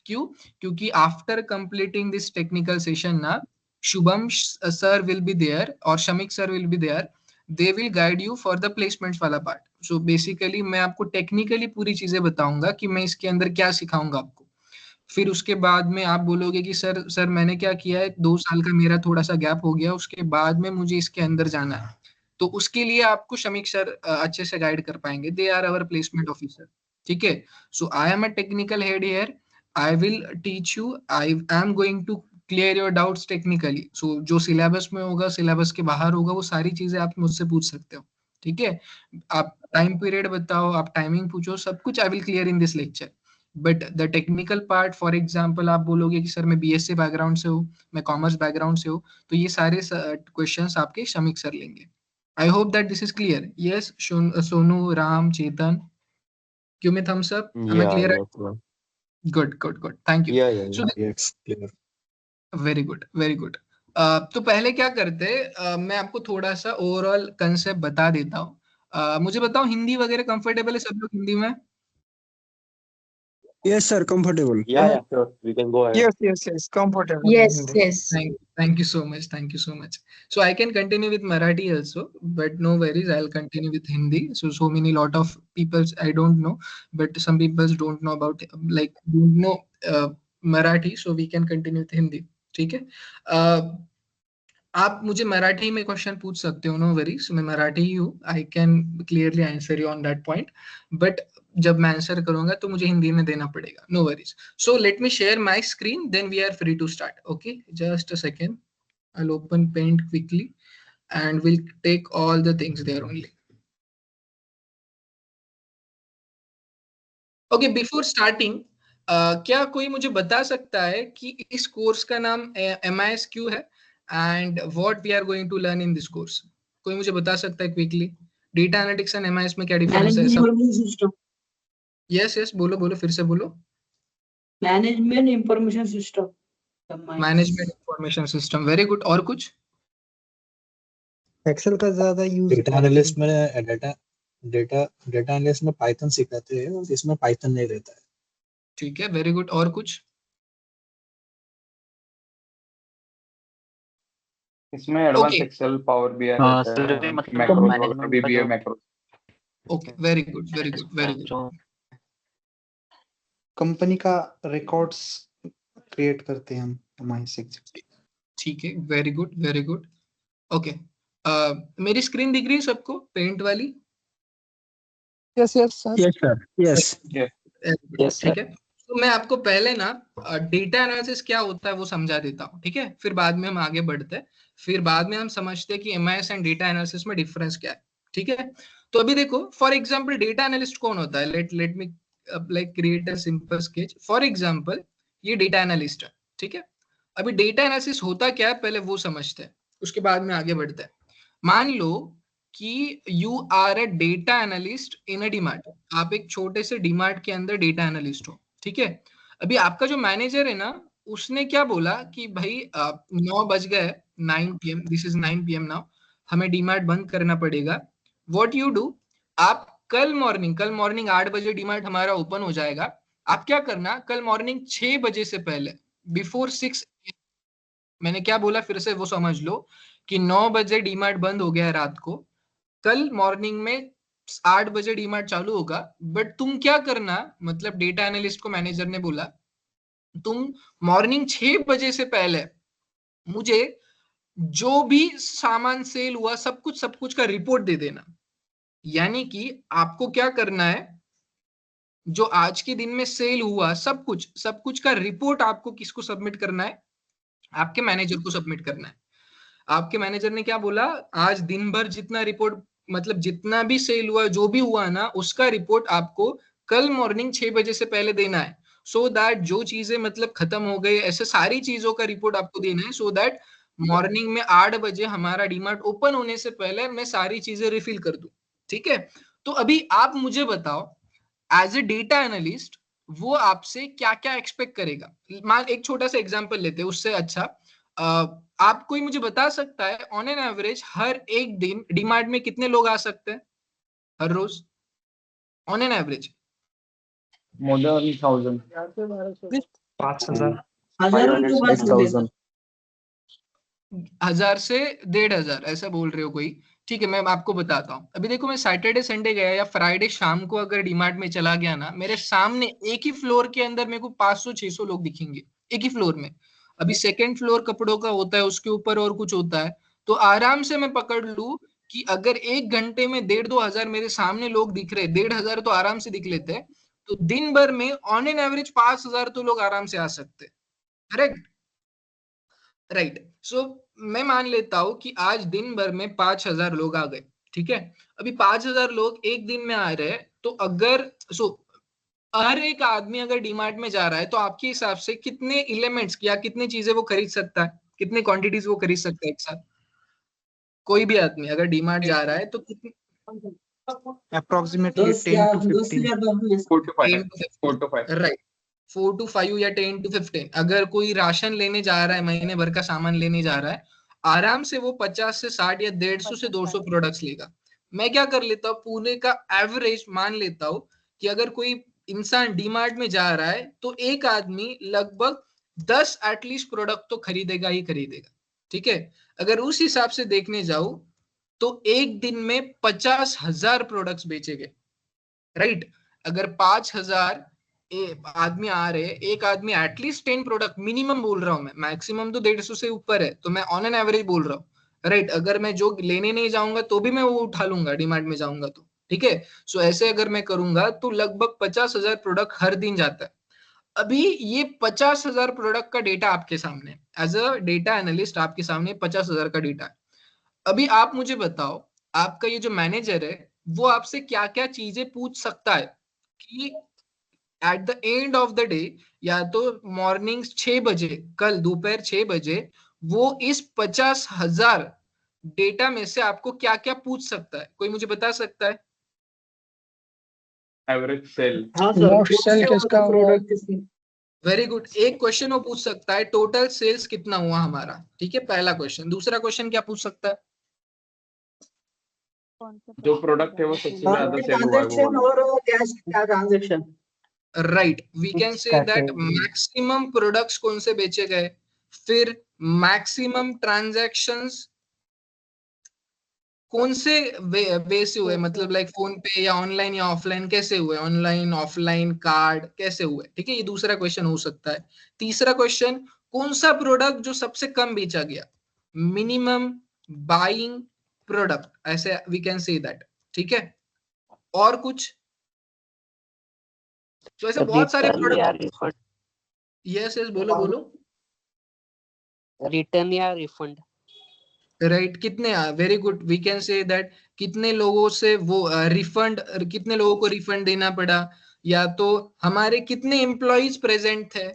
क्यों? क्योंकि after completing this technical session ना, Shubham sir will be there और Shamik sir will be there, they will guide you for the placements वाला पार्ट। So basically मैं आपको टेक्निकली पूरी चीजें बताऊंगा कि मैं इसके अंदर क्या सिखाऊंगा आपको। फिर उसके बाद में आप बोलोगे कि सर मैंने क्या किया है, 2 साल का मेरा थोड़ा सा गैप हो गया, उसके बाद में मुझे इसके अंदर जाना है, तो उसके लिए आपको शमीक सर अच्छे से गाइड कर पाएंगे। They are our placement officer. ठीक है। So I am a technical head here, I will teach you, I am going to clear your doubts technically. So जो सिलेबस में होगा, सिलेबस के बाहर होगा, वो सारी चीजें आप मुझसे पूछ सकते हो। ठीक है। आप टाइम पीरियड बताओ, आप टाइमिंग पूछो, सब कुछ I will clear in this lecture. But the technical part, for example आप बोलोगे कि सर मैं बीएससी बैकग्राउंड से हूँ, मैं कॉमर्स बैकग्राउंड से हूँ, तो ये सारे क्वेश्चंस आपके शमीक सर लेंगे। आई hope that this is clear. Yes Sonu, Ram, Chetan, give me thumbs up. Am I Yeah, clear? yes, ma'am. Good, good, good. Thank you. Yeah. So Yes, clear. Very good, very good. तो पहले क्या करते, मैं आपको थोड़ा सा overall concept बता देता हूँ। मुझे बताओ, हिंदी वगैरह कंफर्टेबल है सब लोग हिंदी में? Yes, sir. Comfortable. Yeah, sure. We can go ahead. Yes, comfortable. Yes, Hindi. yes. Thank you so much. Thank you so much. So I can continue with Marathi also, but no worries. I'll continue with Hindi. So many lot of people I don't know, but some people don't know about like don't know Marathi. So we can continue with Hindi. ठीक है। आप मुझे मराठी में question पूछ सकते हो, no worries, मैं मराठी ही हूँ, I can clearly answer you on that point. But जब मैं आंसर करूंगा तो मुझे हिंदी में देना पड़ेगा, no worries. So let me share my screen, then we are free to start. Okay, just a second, I'll open Paint quickly and we'll take all the things there only. Okay, before starting, क्या कोई मुझे बता सकता है कि इस course का नाम MIS क्यों है and what we are going to learn in this course? कोई मुझे बता सकता है quickly, data analytics and MIS में क्या डिफरेंस है? सब सिस्टम। यस यस, बोलो बोलो, फिर से बोलो। Management information system. Management information system, very good. और कुछ? एक्सेल का ज्यादा यूज डेटा एनालिस्ट में डेटा एनालिस्ट में पाइथन सिखाते हैं और इसमें पाइथन नहीं रहता है। ठीक है, वेरी गुड। और कुछ? इसमें advance Okay. Excel, power BI sir रहता है, मतलब मैक्रोस वगैरह, मैनेजमेंट का बीबीए जो macros. Okay, very good, very good, very good. जो कंपनी का रिकॉर्ड्स क्रिएट करते हैं हम हमारे सेक्शन। ठीक है, very good, very good. Okay, मेरी स्क्रीन दिख रही है सबको, पेंट वाली? Yes sir. Yes sir, yes. Yes ठीक है। तो मैं आपको पहले ना डेटा एनालिसिस क्या होता है वो समझा देता हूँ, ठीक है? फिर बाद में हम आगे बढ़ते हैं, फिर बाद में हम समझते हैं कि एमआईएस एंड डेटा एनालिसिस में डिफरेंस क्या है। ठीक है। तो अभी देखो, फॉर एग्जांपल डेटा एनालिस्ट कौन होता है? Let me like create a simple sketch. For example ये डेटा एनालिस्ट है, ठीक है? अभी डेटा एनालिसिस होता क्या है पहले वो समझते हैं, उसके बाद में आगे बढ़ते हैं। मान लो कि you are a data analyst in a DMart, आप एक छोटे से डीमार्ट के अंदर डेटा एनालिस्ट हो, ठीक है? अभी आपका जो मैनेजर है ना, उसने क्या बोला कि भाई 9 बज गए, 9 PM, this is 9 PM now, हमें डीमार्ट बंद करना पड़ेगा। व्हाट यू डू, आप कल मॉर्निंग 8 बजे डीमार्ट हमारा ओपन हो जाएगा। आप क्या करना, कल मॉर्निंग 6 बजे से पहले, बिफोर 6, मैंने क्या बोला फिर से वो समझ लो, कि 9 बजे डीमार्ट बंद हो गया है रात को, कल मॉर्निंग में 8 बजे डीमार्ट चालू होगा। बट तुम क्या करना, मतलब डेटा एनालिस्ट को मैनेजर ने बोला, तुम मॉर्निंग 6 बजे से पहले मुझे जो भी सामान सेल हुआ सब कुछ का रिपोर्ट दे देना। यानी कि आपको क्या करना है, जो आज के दिन में सेल हुआ सब कुछ का रिपोर्ट आपको किसको सबमिट करना है? आपके मैनेजर को सबमिट करना है। आपके मैनेजर ने क्या बोला, आज दिन भर जितना रिपोर्ट, मतलब जितना भी सेल हुआ, जो भी हुआ ना, उसका रिपोर्ट आपको कल मॉर्निंग 6 बजे से पहले देना है। सो दैट जो चीजें मतलब खत्म हो गई, ऐसे सारी चीजों का रिपोर्ट आपको देना है, सो दैट मॉर्निंग में 8 बजे हमारा डीमार्ट ओपन होने से पहले मैं सारी चीजें रिफिल कर दूं। ठीक है। तो अभी आप मुझे बताओ, एज ए डेटा एनालिस्ट वो आपसे क्या क्या एक्सपेक्ट करेगा? मान एक छोटा सा एग्जांपल लेते हैं, उससे अच्छा आप कोई मुझे बता सकता है ऑन एन एवरेज हर एक दिन डीमार्ट में कितने लोग आ सकते हैं हर रोज, on an average? More than 1000। 5,000 हजारों की बात हो रही है। 1000 से 1500 ऐसा बोल रहे हो कोई? ठीक है, मैं आपको बताता हूँ। अभी देखो, मैं सैटरडे संडे गया या फ्राइडे शाम को अगर डीमार्ट में चला गया ना, मेरे सामने एक ही फ्लोर के अंदर मेरे को 500-600 लोग दिखेंगे एक ही फ्लोर में। अभी सेकंड फ्लोर कपड़ों का होता है, उसके ऊपर और कुछ होता है, तो आराम से मैं पकड़ लूं कि अगर 1 घंटे में 1500 मेरे सामने लोग दिख रहे, 1500 तो आराम से दिख लेते हैं, तो दिन भर में ऑन एन एवरेज 5000 तो लोग आराम से आ सकते हैं। करेक्ट? राइट। सो मैं मान लेता हूं कि आज दिन भर में 5000 लोग आ गए। ठीक है, अभी 5000 लोग एक दिन में आ रहे हैं, तो अगर हर एक आदमी अगर डीमार्ट में जा रहा है, तो आपके हिसाब से कितने एलिमेंट्स या कितनी चीजें वो खरीद सकता है, कितने क्वांटिटीज वो खरीद सकता है एक साथ? कोई भी आदमी अगर डीमार्ट जा रहा है तो कितनी? approximately 10 10 या to 10 से 15 ज्यादा भी 4 to 5. 10 to 4 to 5. 15, right. 4 to 5 या 10 to 15। अगर कोई राशन लेने जा रहा है, महीने भर का सामान लेने जा रहा है, आराम से वो 50 से 60 या 150 से 200 प्रोडक्ट्स लेगा। मैं क्या कर लेता हूँ, पूरे का एवरेज मान लेता हूँ कि अगर कोई इंसान डीमार्ट में जा रहा है तो एक आदमी लगभग 10 एटलीस्ट प्रोडक्ट तो खरीदेगा ही खरीदेगा। ठीक है, अगर उस हिसाब से देखने जाऊं तो एक दिन में 50,000 प्रोडक्ट्स बेचे गए। राइट? अगर 5000 आदमी आ रहे, एक आदमी एटलीस्ट 10 प्रोडक्ट मिनिमम बोल रहा हूं मैं, मैक्सिमम तो 150 से ऊपर है, तो मैं ऑन एन एवरेज बोल रहा हूँ। राइट? अगर मैं जो लेने नहीं जाऊंगा तो भी मैं वो उठा लूंगा डीमार्ट में जाऊंगा तो। ठीक है, सो ऐसे अगर मैं करूंगा तो लगभग 50,000 प्रोडक्ट हर दिन जाता है। अभी ये 50,000 प्रोडक्ट का डेटा आपके सामने, एज अ डेटा एनालिस्ट आपके सामने 50,000 का डेटा है। अभी आप मुझे बताओ, आपका ये जो मैनेजर है वो आपसे क्या क्या चीजें पूछ सकता है कि at the end of the day, या तो मॉर्निंग 6 बजे, कल दोपहर 6 बजे, वो इस 50,000 डेटा में से आपको क्या क्या पूछ सकता है? कोई मुझे बता सकता है? Average sale. हाँ सर, मोस्ट सेल किसका हुआ? प्रोडक्ट किसकी? Very good. एक क्वेश्चन वो पूछ सकता है, टोटल सेल्स कितना हुआ हमारा। ठीक है, पहला क्वेश्चन। दूसरा क्वेश्चन क्या पूछ सकता है? जो प्रोडक्ट है वो सबसे ज्यादा सेल हुआ है वो ट्रांजेक्शन वाला. और कैश का transaction. Right, we can say that category? Maximum products कौन से बेचे गए, फिर मैक्सिमम ट्रांजैक्शंस कौन से वे से हुए, मतलब लाइक फोन पे या ऑनलाइन या ऑफलाइन, कैसे हुए, ऑनलाइन ऑफलाइन कार्ड कैसे हुए। ठीक है, ये दूसरा क्वेश्चन हो सकता है। तीसरा क्वेश्चन, कौन सा प्रोडक्ट जो सबसे कम बेचा गया, मिनिमम बाइंग प्रोडक्ट, ऐसे वी कैन से दैट। ठीक है, और कुछ? तो ऐसे बहुत सारे रिटर्न या प्रोडक्ट। रिफंड? यस यस, बोलो बोलो। रिटर्न या रिफंड? राइट, कितने, very good, we can say that कितने लोगों से वो रिफंड, कितने लोगों को रिफंड देना पड़ा, या तो हमारे कितने एम्प्लॉइज प्रेजेंट थे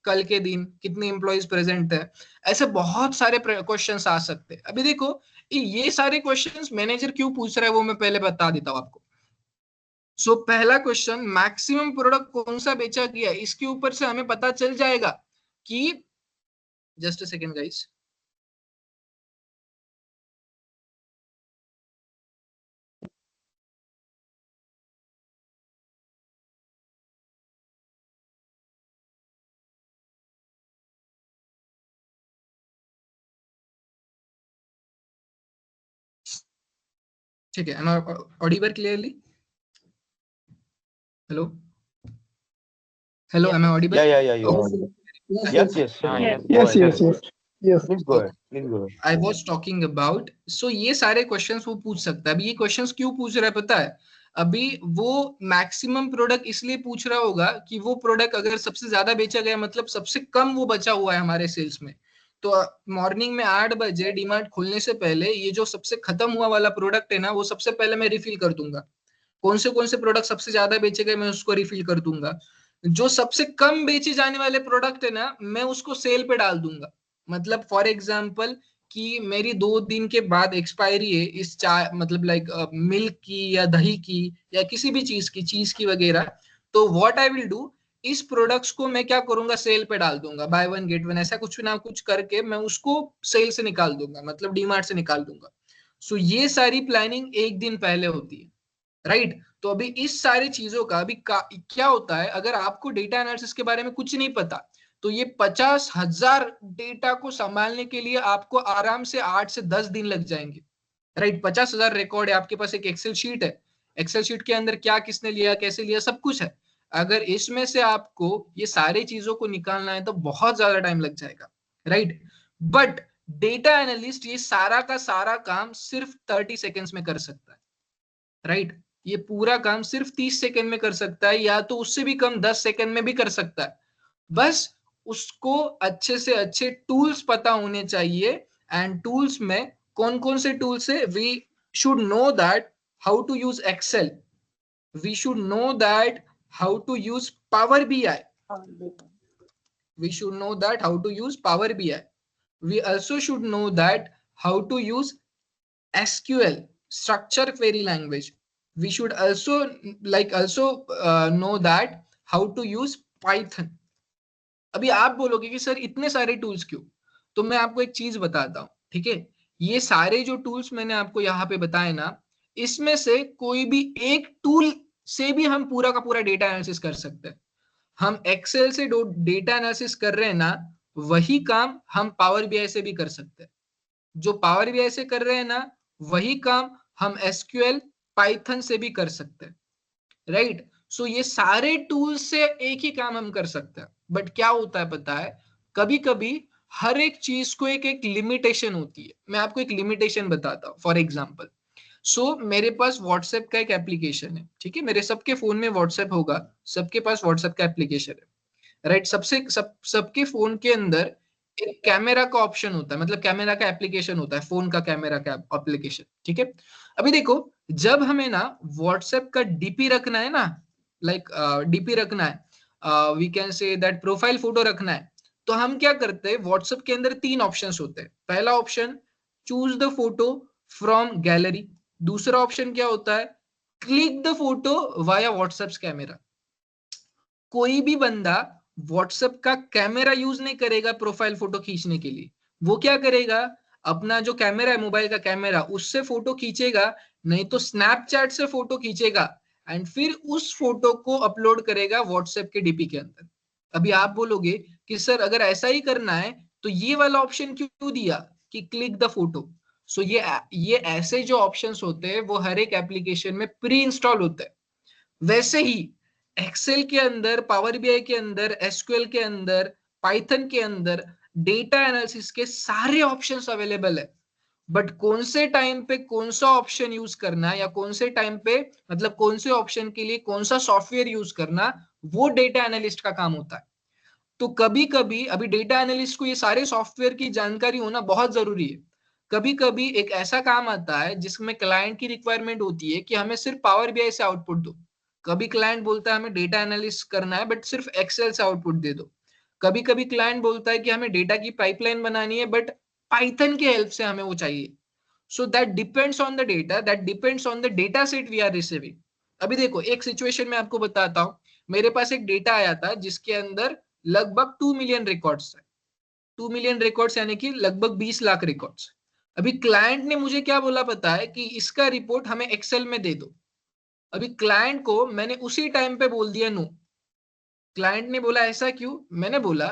कल के दिन, कितने एम्प्लॉइज प्रेजेंट थे। ऐसे बहुत सारे क्वेश्चंस आ सकते हैं। अभी देखो, ये सारे क्वेश्चंस मैनेजर क्यों पूछ रहा है वो मैं पहले बता देता हूँ आपको। सो पहला क्वेश्चन, मैक्सिमम प्रोडक्ट कौन सा बेचा गया, इसके ऊपर से हमें पता चल जाएगा कि, जस्ट अ सेकेंड गाइस, ठीक है, am I audible clearly? Hello hello, am I audible? Yeah, you are. Yes, Yes, हाँ, yes. yes. Go Yes, ahead, yes, go yes, ahead. yes. Please go ahead. Please go ahead. I was talking about, so ये सारे questions वो पूछ सकता है। अभी ये questions क्यों पूछ रहा है पता है? अभी वो मैक्सिमम प्रोडक्ट इसलिए पूछ रहा होगा कि वो प्रोडक्ट अगर सबसे ज्यादा बेचा गया, मतलब सबसे कम वो बचा हुआ है हमारे सेल्स में, तो मॉर्निंग में 8 बजे डीमार्ट खोलने से पहले ये जो सबसे खत्म हुआ वाला प्रोडक्ट है ना, वो सबसे पहले मैं रिफिल कर दूंगा। कौन से प्रोडक्ट सबसे ज्यादा बेचे गए मैं उसको रिफिल कर दूंगा। जो सबसे कम बेचे जाने वाले प्रोडक्ट है ना, मैं उसको सेल पे डाल दूंगा। मतलब फॉर एग्जांपल कि मेरी 2 दिन के बाद एक्सपायरी है इस चाय, मतलब लाइक मिल्क की या दही की या किसी भी चीज की वगैरह, तो व्हाट आई विल डू, इस प्रोडक्ट्स को मैं क्या करूंगा, सेल पे डाल दूंगा, बाय वन गेट वन, ऐसा कुछ ना कुछ करके मैं उसको सेल से निकाल दूंगा, मतलब डीमार्ट से निकाल दूंगा। सो ये सारी प्लानिंग एक दिन पहले होती है। राइट? तो अभी इस सारी चीजों का अभी क्या होता है, अगर आपको डेटा एनालिसिस के बारे में कुछ नहीं पता, तो ये 50,000 डेटा को संभालने के लिए आपको आराम से 8 से 10 दिन लग जाएंगे, राइट। 50,000 रिकॉर्ड है, आपके पास एक एक्सेल शीट है, एक्सेल शीट के अंदर क्या किसने लिया, कैसे लिया, सब कुछ है। अगर इसमें से आपको ये सारी चीजों को निकालना है तो बहुत ज्यादा टाइम लग जाएगा, राइट। बट डेटा एनालिस्ट ये सारा का सारा काम सिर्फ 30 सेकेंड्स में कर सकता है, राइट। ये पूरा काम सिर्फ 30 सेकेंड में कर सकता है, या तो उससे भी कम 10 सेकेंड में भी कर सकता है। बस उसको अच्छे से अच्छे टूल्स पता होने चाहिए। एंड टूल्स में कौन कौन से टूल्स है, we should know that how to use Excel, we should know that how to use power BI, we should know that how to use Power BI. We also should know that how to use SQL, structure query language. We should also know that how to use Python. अभी आप बोलोगे कि sir इतने सारे tools क्यों, तो मैं आपको एक चीज बताता हूँ, ठीक है। ये सारे जो टूल्स मैंने आपको यहाँ पे बताए ना, इसमें से कोई भी एक टूल से भी हम पूरा का पूरा डेटा एनालिसिस कर सकते हैं। हम एक्सेल से डेटा एनालिसिस कर रहे हैं ना, वही काम हम पावर BI से भी कर सकते हैं। जो पावर BI से कर रहे हैं ना, वही काम हम SQL पाइथन से भी कर सकते हैं, राइट। सो ये सारे टूल्स से एक ही काम हम कर सकते हैं। बट क्या होता है पता है, कभी कभी हर एक चीज को एक लिमिटेशन होती है। मैं आपको एक लिमिटेशन बताता हूँ। फॉर एग्जाम्पल, मेरे पास व्हाट्सएप का एक एप्लीकेशन है, ठीक है। मेरे सबके फोन में व्हाट्सएप होगा, सबके पास व्हाट्सएप का एप्लीकेशन है, राइट। सबके फोन के अंदर एक कैमरा का ऑप्शन होता है, मतलब कैमरा का एप्लीकेशन होता है, फोन का कैमरा का एप्लीकेशन, ठीक है। अभी देखो, जब हमें ना व्हाट्सएप का डीपी रखना है ना, लाइक डीपी रखना है, we can say that profile photo रखना है, तो हम क्या करते हैं, व्हाट्सएप के अंदर 3 ऑप्शंस होते हैं। पहला option, choose the photo from gallery. दूसरा ऑप्शन क्या होता है, click the photo via WhatsApp camera. कोई भी बंदा व्हाट्सएप का कैमरा यूज नहीं करेगा प्रोफाइल फोटो खींचने के लिए। वो क्या करेगा, अपना जो कैमरा है, मोबाइल का कैमरा, उससे फोटो खींचेगा, नहीं तो स्नैपचैट से फोटो खींचेगा, एंड फिर उस फोटो को अपलोड करेगा व्हाट्सएप के डीपी के अंदर। अभी आप बोलोगे कि सर अगर ऐसा ही करना है तो ये वाला ऑप्शन क्यों दिया कि क्लिक द फोटो। सो ये ऐसे जो ऑप्शंस होते हैं वो हर एक एप्लीकेशन में प्री इंस्टॉल होते हैं। वैसे ही एक्सेल के अंदर, पावर BI के अंदर, SQL के अंदर, पाइथन के अंदर डेटा एनालिसिस के सारे ऑप्शंस अवेलेबल है। बट कौन से टाइम पे कौन सा ऑप्शन यूज करना, या कौन से टाइम पे, मतलब कौन से ऑप्शन के लिए कौन सा सॉफ्टवेयर यूज करना, वो डेटा एनालिस्ट का काम होता है। तो कभी कभी अभी डेटा एनालिस्ट को ये सारे सॉफ्टवेयर की जानकारी होना बहुत जरूरी है। कभी कभी एक ऐसा काम आता है जिसमें क्लाइंट की रिक्वायरमेंट होती है कि हमें सिर्फ पावर BI से आउटपुट दो। कभी क्लाइंट बोलता है हमें डेटा एनालिस्ट करना है बट सिर्फ एक्सेल से आउटपुट दे दो। कभी कभी क्लाइंट बोलता है कि हमें डेटा की पाइपलाइन बनानी है बट पाइथन की हेल्प से हमें वो चाहिए। So that depends on the data, that depends on the data set we are receiving. अभी देखो, एक सिचुएशन में आपको बताता हूँ। मेरे पास एक डेटा आया था जिसके अंदर लगभग 2 मिलियन रिकॉर्ड्स है। 2 मिलियन रिकॉर्ड्स यानी कि लगभग 20 लाख रिकॉर्ड्स। अभी क्लाइंट ने मुझे क्या बोला पता है, कि इसका रिपोर्ट हमें एक्सेल में दे दो। अभी क्लाइंट को मैंने उसी टाइम पे बोल दिया नो। क्लाइंट ने बोला ऐसा क्यों, मैंने बोला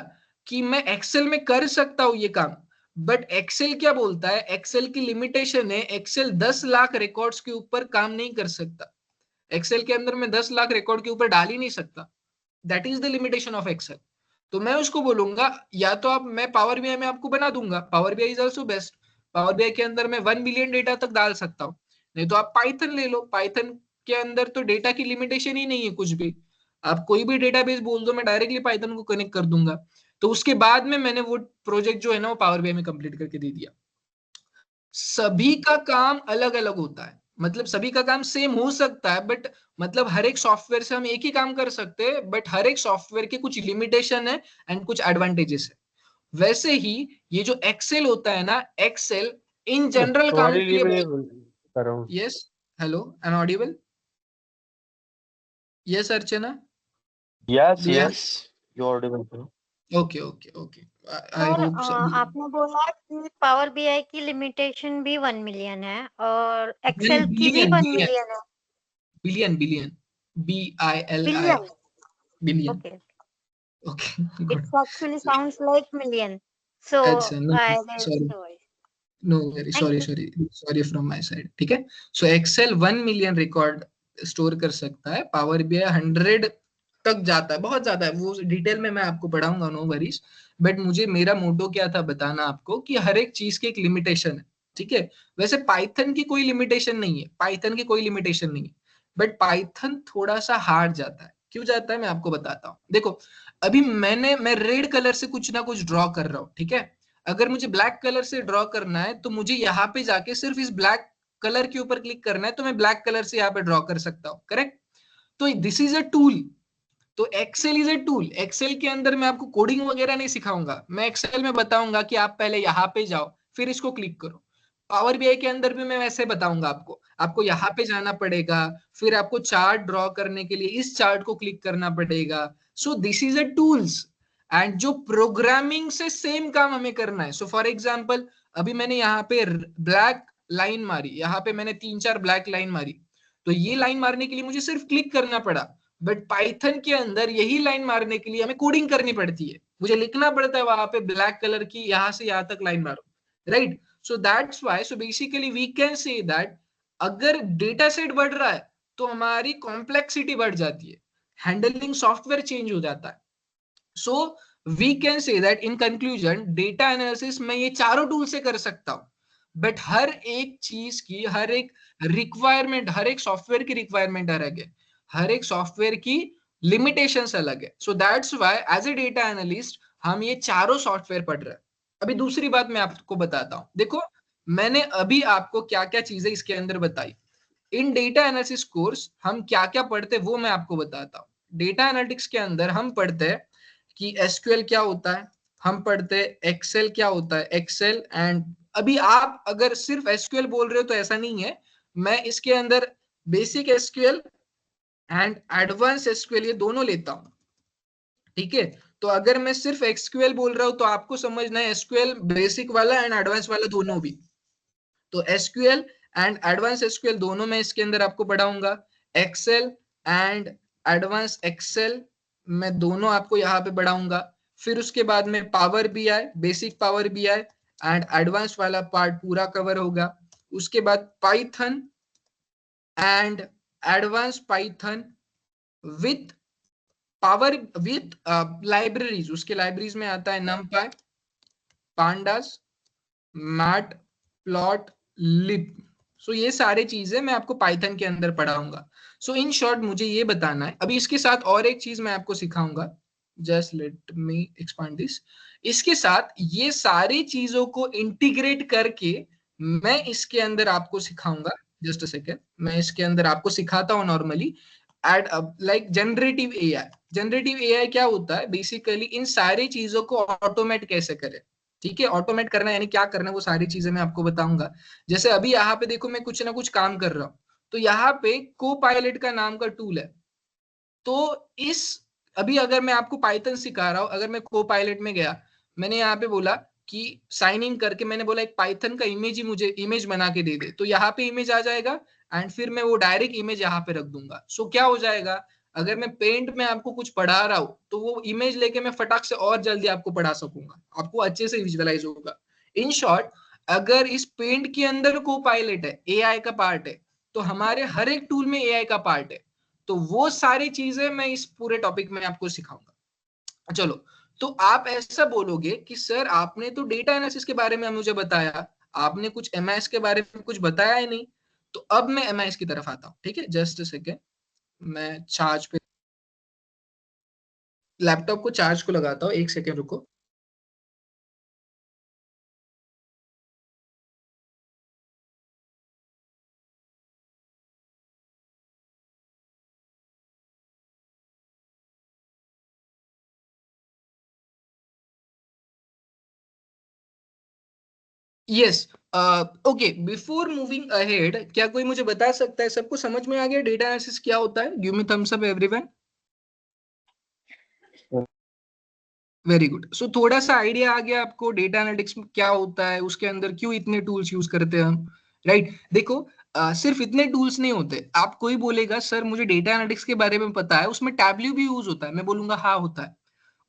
कि मैं एक्सेल में कर सकता हूं ये काम, बट एक्सेल क्या बोलता है, एक्सेल की लिमिटेशन है, एक्सेल 10 लाख रिकॉर्ड्स के ऊपर काम नहीं कर सकता। एक्सेल के अंदर मैं 10 लाख रिकॉर्ड के ऊपर डाल ही नहीं सकता। That is the limitation of Excel. तो मैं उसको बोलूंगा या तो आप, मैं पावर BI में आपको बना दूंगा, power BI is also best. Power BI के अंदर मैं 1 मिलियन डेटा तक डाल सकता हूँ। नहीं तो आप पाइथन ले लो, पाइथन के अंदर तो डेटा की लिमिटेशन ही नहीं है कुछ भी। आप कोई भी डेटाबेस बोल दो, मैं डायरेक्टली पाइथन को कनेक्ट कर दूंगा। तो उसके बाद में मैंने वो प्रोजेक्ट जो है ना वो पावर BI में कंप्लीट करके दे दिया। सभी का काम अलग अलग होता है, मतलब सभी का काम सेम हो सकता है, बट मतलब हर एक सॉफ्टवेयर से हम एक ही काम कर सकते हैं, बट हर एक सॉफ्टवेयर के कुछ लिमिटेशन है एंड कुछ एडवांटेजेस है। वैसे ही ये जो एक्सेल होता है ना, एक्सेल इन जनरल काम के लिए। Yes, hello, am audible? Yes Archana? Yes, Do you- yes, you're audible, bro. Okay okay okay, I sir hope आपने बोला कि पावर BI की लिमिटेशन भी 1 मिलियन है और एक्सेल की भी 1 मिलियन है। Billion, billion, BILI, billion, billion. Okay. Okay, It good. actually sounds like million. So अच्छा, no, I will sorry. show it. No, very Thank you. sorry from my side. ठीक है. So Excel 1 million record store कर सकता है. Power BI 100 तक जाता है, बहुत ज्यादा है वो. डिटेल में मैं आपको पढ़ाऊंगा, नो वरीज. बट मुझे मेरा मोटो क्या था बताना आपको कि हर एक चीज की एक लिमिटेशन है. ठीक है. वैसे पाइथन की कोई लिमिटेशन नहीं है, पाइथन की कोई लिमिटेशन नहीं है. बट पाइथन थोड़ा सा हार्ड जाता है. क्यों जाता है मैं आपको बताता हूँ. देखो, अभी मैं रेड कलर से कुछ ना कुछ ड्रॉ कर रहा हूँ. ठीक है. अगर मुझे ब्लैक कलर से ड्रॉ करना है तो मुझे यहाँ पे जाके सिर्फ इस ब्लैक कलर के ऊपर क्लिक करना है, तो मैं ब्लैक कलर से यहाँ पे ड्रॉ कर सकता हूँ. करेक्ट. तो दिस इज अ टूल. तो Excel is a tool. Excel के अंदर मैं आपको कोडिंग वगैरह नहीं सिखाऊंगा. मैं एक्सेल में बताऊंगा कि आप पहले यहाँ पे जाओ, फिर इसको क्लिक करो. पावर बीआई के अंदर भी मैं वैसे बताऊंगा आपको. आपको यहाँ पे जाना पड़ेगा, फिर आपको चार्ट ड्रॉ करने के लिए इस चार्ट को क्लिक करना पड़ेगा. So this is a tools. And जो प्रोग्रामिंग से सेम काम हमें करना है. सो फॉर एग्जाम्पल, अभी मैंने यहाँ पे ब्लैक लाइन मारी, यहाँ पे मैंने 3-4 ब्लैक लाइन मारी. तो ये लाइन मारने के लिए मुझे सिर्फ क्लिक करना पड़ा. बट पाइथन के अंदर यही लाइन मारने के लिए हमें कोडिंग करनी पड़ती है. मुझे लिखना पड़ता है वहां पे ब्लैक कलर की यहां से यहां तक लाइन मारो. Right. So that's why, so basically we can say that अगर डेटा सेट बढ़ रहा है तो हमारी कॉम्प्लेक्सिटी बढ़ जाती है, हैंडलिंग सॉफ्टवेयर चेंज हो जाता है. So we can say that in conclusion, data analysis मैं ये चारों टूल से कर सकता हूं. बट हर एक चीज की, हर एक रिक्वायरमेंट, हर एक सॉफ्टवेयर की रिक्वायरमेंट अलग है, हर एक सॉफ्टवेयर की लिमिटेशंस अलग है. So that's why as a data analyst हम ये चारों सॉफ्टवेयर पढ़ रहे हैं. अभी दूसरी बात मैं आपको बताता हूं. देखो, मैंने अभी आपको क्या क्या चीजें इसके अंदर बताई. इन डेटा एनालिसिस कोर्स हम क्या क्या पढ़ते हैं वो मैं आपको बताता हूँ. डेटा एनालिटिक्स के अंदर हम पढ़ते हैं कि एसक्यूएल क्या होता है, हम पढ़ते हैं एक्सेल क्या होता है, एक्सेल. एंड अभी आप अगर सिर्फ एसक्यूएल बोल रहे हो तो ऐसा नहीं है. मैं इसके अंदर basic SQL and advance SQL ये दोनों लेता हूं. ठीक है. तो अगर मैं सिर्फ एसक्यूएल बोल रहा हूं तो आपको समझना है एसक्यूएल बेसिक वाला एंड एडवांस वाला दोनों भी. तो एसक्यूएल एंड एडवांस एसक्यूएल दोनों मैं इसके अंदर आपको पढ़ाऊंगा. एक्सेल एंड एडवांस एक्सेल मैं दोनों आपको यहाँ पे पढ़ाऊंगा. फिर उसके बाद में power BI, basic power BI and advance वाला पार्ट पूरा कवर होगा. उसके बाद Python and advance Python with power with libraries. उसके लाइब्रेरीज में आता है numpy, pandas, मैट प्लॉट, लिब. सो ये सारे चीजें मैं आपको पाइथन के अंदर पढ़ाऊंगा. सो इन शॉर्ट मुझे ये बताना है. अभी इसके साथ और एक चीज मैं आपको सिखाऊंगा. Just let me expand this. इसके साथ ये सारी चीजों को इंटीग्रेट करके मैं इसके अंदर आपको सिखाऊंगा. जस्ट अ सेकेंड, मैं इसके अंदर आपको सिखाता हूँ normally add like generative AI. Generative AI क्या होता है बेसिकली, इन सारी चीजों को ऑटोमेट कैसे करें. ठीक है. ऑटोमेट करना यानी क्या करना है वो सारी चीजें मैं आपको बताऊंगा. जैसे अभी यहाँ पे देखो मैं कुछ ना कुछ काम कर रहा हूँ, तो यहाँ पे को पायलट का नाम का टूल है. तो इस अभी अगर मैं आपको पाइथन सिखा रहा हूँ, अगर मैं को पायलट में गया, मैंने यहाँ पे बोला कि साइन इन करके मैंने बोला एक पाइथन का इमेज ही मुझे इमेज बना के दे दे, तो यहाँ पे इमेज आ जाएगा. एंड फिर मैं वो डायरेक्ट इमेज यहाँ पे रख दूंगा. सो क्या हो जाएगा, अगर मैं पेंट में आपको कुछ पढ़ा रहा हूँ तो वो इमेज लेके मैं फटाक से और जल्दी आपको पढ़ा सकूंगा, आपको अच्छे से विजुअलाइज होगा. इन शॉर्ट, अगर इस पेंट के अंदर को पायलट है, एआई का पार्ट है, तो हमारे हर एक टूल में एआई का पार्ट है. तो वो सारी चीजें मैं इस पूरे टॉपिक में आपको सिखाऊंगा. चलो, तो आप ऐसा बोलोगे कि सर आपने तो डेटा एनालिसिस के बारे में मुझे बताया, आपने कुछ एमआईएस के बारे में कुछ बताया ही नहीं. तो अब मैं एमआईएस की तरफ आता हूँ. ठीक है. जस्ट अ सेकेंड, मैं चार्ज पे लैपटॉप को चार्ज को लगाता हूँ. एक सेकेंड रुको. Yes. Okay, before moving ahead, क्या कोई मुझे बता सकता है, सबको समझ में आ गया डेटा एनालिसिस क्या होता है? Give me thumbs up everyone. Very good. So थोड़ा सा आइडिया आ गया आपको डेटा एनालिटिक्स में क्या होता है, उसके अंदर क्यों इतने टूल्स यूज करते हैं हम. राइट. देखो, सिर्फ इतने टूल्स नहीं होते. आप कोई बोलेगा सर मुझे डेटा एनालिटिक्स के बारे में पता है, उसमें टैबल्यू भी यूज होता है, मैं बोलूंगा हाँ होता है.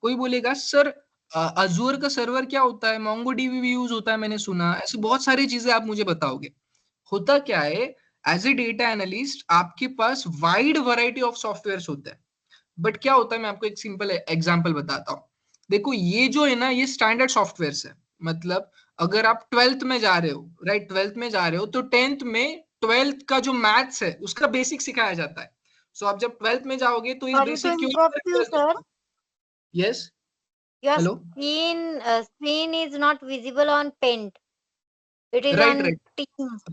कोई बोलेगा सर अजूर का सर्वर क्या होता है, मोंगोडीबी भी यूज होता है मैंने सुना, ऐसी बहुत सारी चीजें आप मुझे बताओगे। होता क्या है, एज ए डेटा एनालिस्ट आपके पास वाइड वैरायटी ऑफ सॉफ्टवेयर होते हैं। बट क्या होता है, मैं आपको एक सिंपल एग्जांपल बताता हूँ। देखो ये जो है ना, ये स्टैंडर्ड सॉफ्टवेयर है। मतलब अगर आप 12th में जा रहे हो, राइट, 12th में जा रहे हो, तो 10th में 12th का जो मैथ्स है उसका बेसिक सिखाया जाता है। सो आप जब 12th में जाओगे तो इस Sorry to बेसिक क्यों। interrupt you, sir. Yes, Your hello, screen is not visible on Paint. It is right on right, Teams.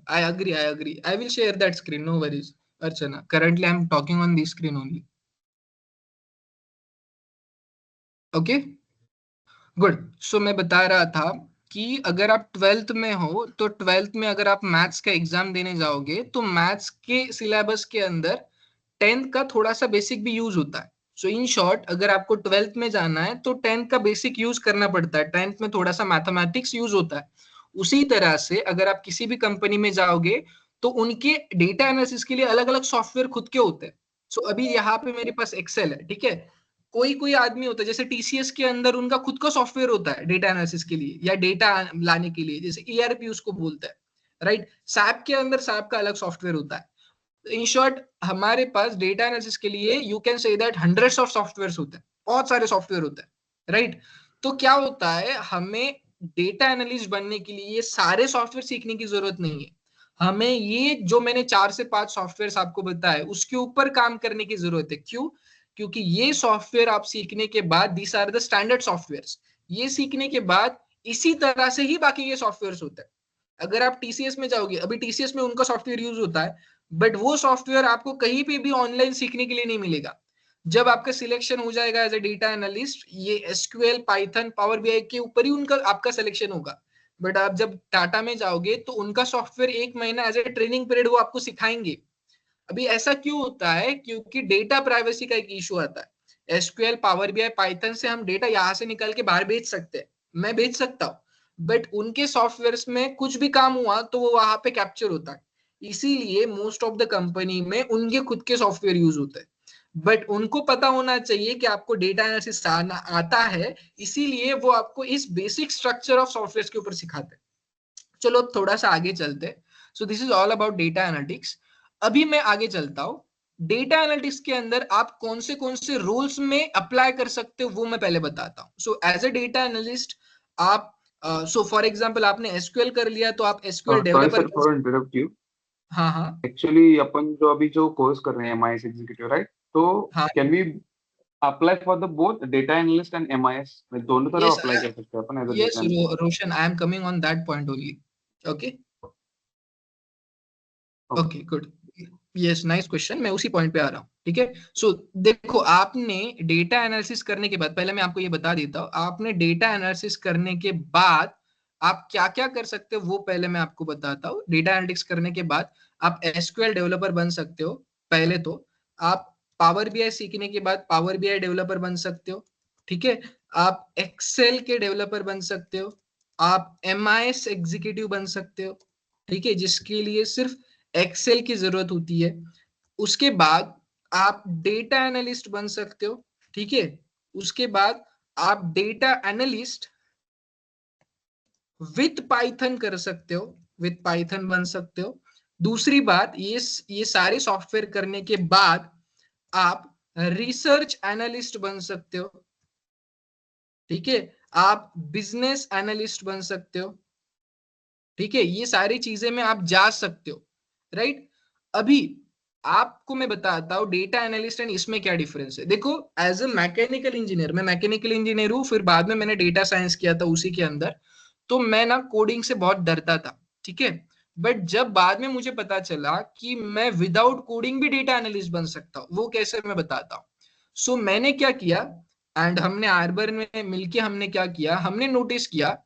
I agree, I will share that screen, no worries Archana, currently I'm talking on this screen only. Okay, good. So मैं बता रहा था कि अगर आप 12th में हो तो 12th में अगर आप मैथ्स का एग्जाम देने जाओगे तो मैथ्स के सिलेबस के अंदर 10th का थोड़ा सा बेसिक भी यूज होता है। सो इन शॉर्ट अगर आपको 12th में जाना है तो 10th का बेसिक यूज करना पड़ता है, 10th में थोड़ा सा मैथमेटिक्स यूज होता है। उसी तरह से अगर आप किसी भी कंपनी में जाओगे तो उनके डेटा एनालिसिस के लिए अलग अलग सॉफ्टवेयर खुद के होते हैं। सो अभी यहाँ पे मेरे पास एक्सेल है, ठीक है। कोई कोई आदमी होता है जैसे टीसीएस के अंदर उनका खुद का सॉफ्टवेयर होता है डेटा एनालिसिस के लिए या डेटा लाने के लिए, जैसे ईआरपी उसको बोलता है, राइट। सैप के अंदर सैप का अलग सॉफ्टवेयर होता है। इन शॉर्ट हमारे पास डेटा एनालिसिस के लिए you can say that hundreds of software होते हैं, बहुत सारे सॉफ्टवेयर होते हैं, राइट। तो क्या होता है, हमें डेटा एनालिस्ट बनने के लिए ये सारे सॉफ्टवेयर सीखने की जरूरत नहीं है। हमें ये जो मैंने 4 से 5 सॉफ्टवेयर आपको बताए उसके ऊपर काम करने की जरूरत है। क्यों? क्योंकि ये सॉफ्टवेयर आप सीखने के बाद, these are the standard softwares, ये सीखने के बाद इसी तरह से ही बाकी ये सॉफ्टवेयर्स होते हैं। अगर आप टीसीएस में जाओगे, अभी टीसीएस में उनका सॉफ्टवेयर यूज होता है, बट वो सॉफ्टवेयर आपको कहीं पे भी ऑनलाइन सीखने के लिए नहीं मिलेगा। जब आपका सिलेक्शन हो जाएगा एज ए डेटा एनालिस्ट, ये एसक्यूएल, पाइथन, पावर बीआई के ऊपर ही उनका आपका सिलेक्शन होगा। बट आप जब टाटा में जाओगे तो उनका सॉफ्टवेयर 1 महीना एज ए ट्रेनिंग पीरियड वो आपको सिखाएंगे। अभी ऐसा क्यों होता है? क्योंकि डेटा प्राइवेसी का एक इशू आता है। एसक्यूएल, पावर बीआई, पाइथन से हम डेटा यहाँ से निकाल के बाहर भेज सकते हैं, मैं भेज सकता हूँ, बट उनके सॉफ्टवेयर में कुछ भी काम हुआ तो वो वहां पे कैप्चर होता है। इसीलिए मोस्ट ऑफ द कंपनी में उनके खुद के सॉफ्टवेयर यूज होते हैं। बट उनको पता होना चाहिए कि आपको डेटा एनालिसिस आता है, इसीलिए वो आपको इस बेसिक स्ट्रक्चर ऑफ सॉफ्टवेयर के ऊपर सिखाते हैं। चलो थोड़ा सा आगे चलते। So this is all about data analytics. अभी मैं आगे चलता हूँ। डेटा एनालिटिक्स के अंदर आप कौन से रोल्स में अप्लाई कर सकते हो वो मैं पहले बताता हूँ। So as a data analyst आप सो फॉर एग्जांपल आपने एसक्यूएल कर लिया तो आप SQL sorry developer. Sir for interrupt you. हाँ हाँ एक्चुअली अपन जो अभी जो कोर्स कर रहे हैं एमआईएस एग्जीक्यूटिव, राइट, तो हाँ, can we apply for the both data analyst and MIS, में दोनों तरफ यस अप्लाई कर सकते हैं अपन as a yes data analyst? Roshan, I am coming on that point only. Okay okay good, yes nice question, मैं उसी पॉइंट पे आ रहा हूँ, ठीक है। सो देखो आपने डेटा एनालिसिस करने के बाद, पहले मैं आपको ये बता देता हूँ, आपने डेटा एनालिसिस करने के बाद आप क्या क्या कर सकते हो वो पहले मैं आपको बताता हूँ। डेटा एनालिटिक्स करने के बाद आप एसक्यूएल डेवलपर बन सकते हो पहले तो। आप पावर बीआई सीखने के बाद पावर बीआई डेवलपर बन सकते हो, ठीक है। आप एक्सेल के डेवलपर बन सकते हो, आप एमआईएस एग्जीक्यूटिव बन सकते हो, ठीक है, जिसके लिए सिर्फ एक्सेल की जरूरत होती है। उसके बाद आप डेटा एनालिस्ट बन सकते हो, ठीक है। उसके बाद आप डेटा एनालिस्ट विथ पाइथन कर सकते हो, विथ पाइथन बन सकते हो। दूसरी बात, ये सारे सॉफ्टवेयर करने के बाद आप रिसर्च एनालिस्ट बन सकते हो, ठीक है। आप बिजनेस एनालिस्ट बन सकते हो, ठीक है। ये सारी चीजें में आप जा सकते हो, राइट। अभी आपको मैं बताता हूँ डेटा एनालिस्ट एंड इसमें क्या डिफरेंस है। देखो एज ए मैकेनिकल इंजीनियर, मैं मैकेनिकल इंजीनियर हूँ, फिर बाद में मैंने डेटा साइंस किया था उसी के अंदर, तो मैं ना कोडिंग से बहुत डरता था, ठीक है। बट जब बाद में मुझे पता चला कि मैं विदाउट कोडिंग भी डेटा एनालिस्ट बन सकता हूँ, वो कैसे मैं बताता हूँ। सो मैंने क्या किया, एंड हमने आर्बर में मिलके हमने क्या किया, हमने नोटिस किया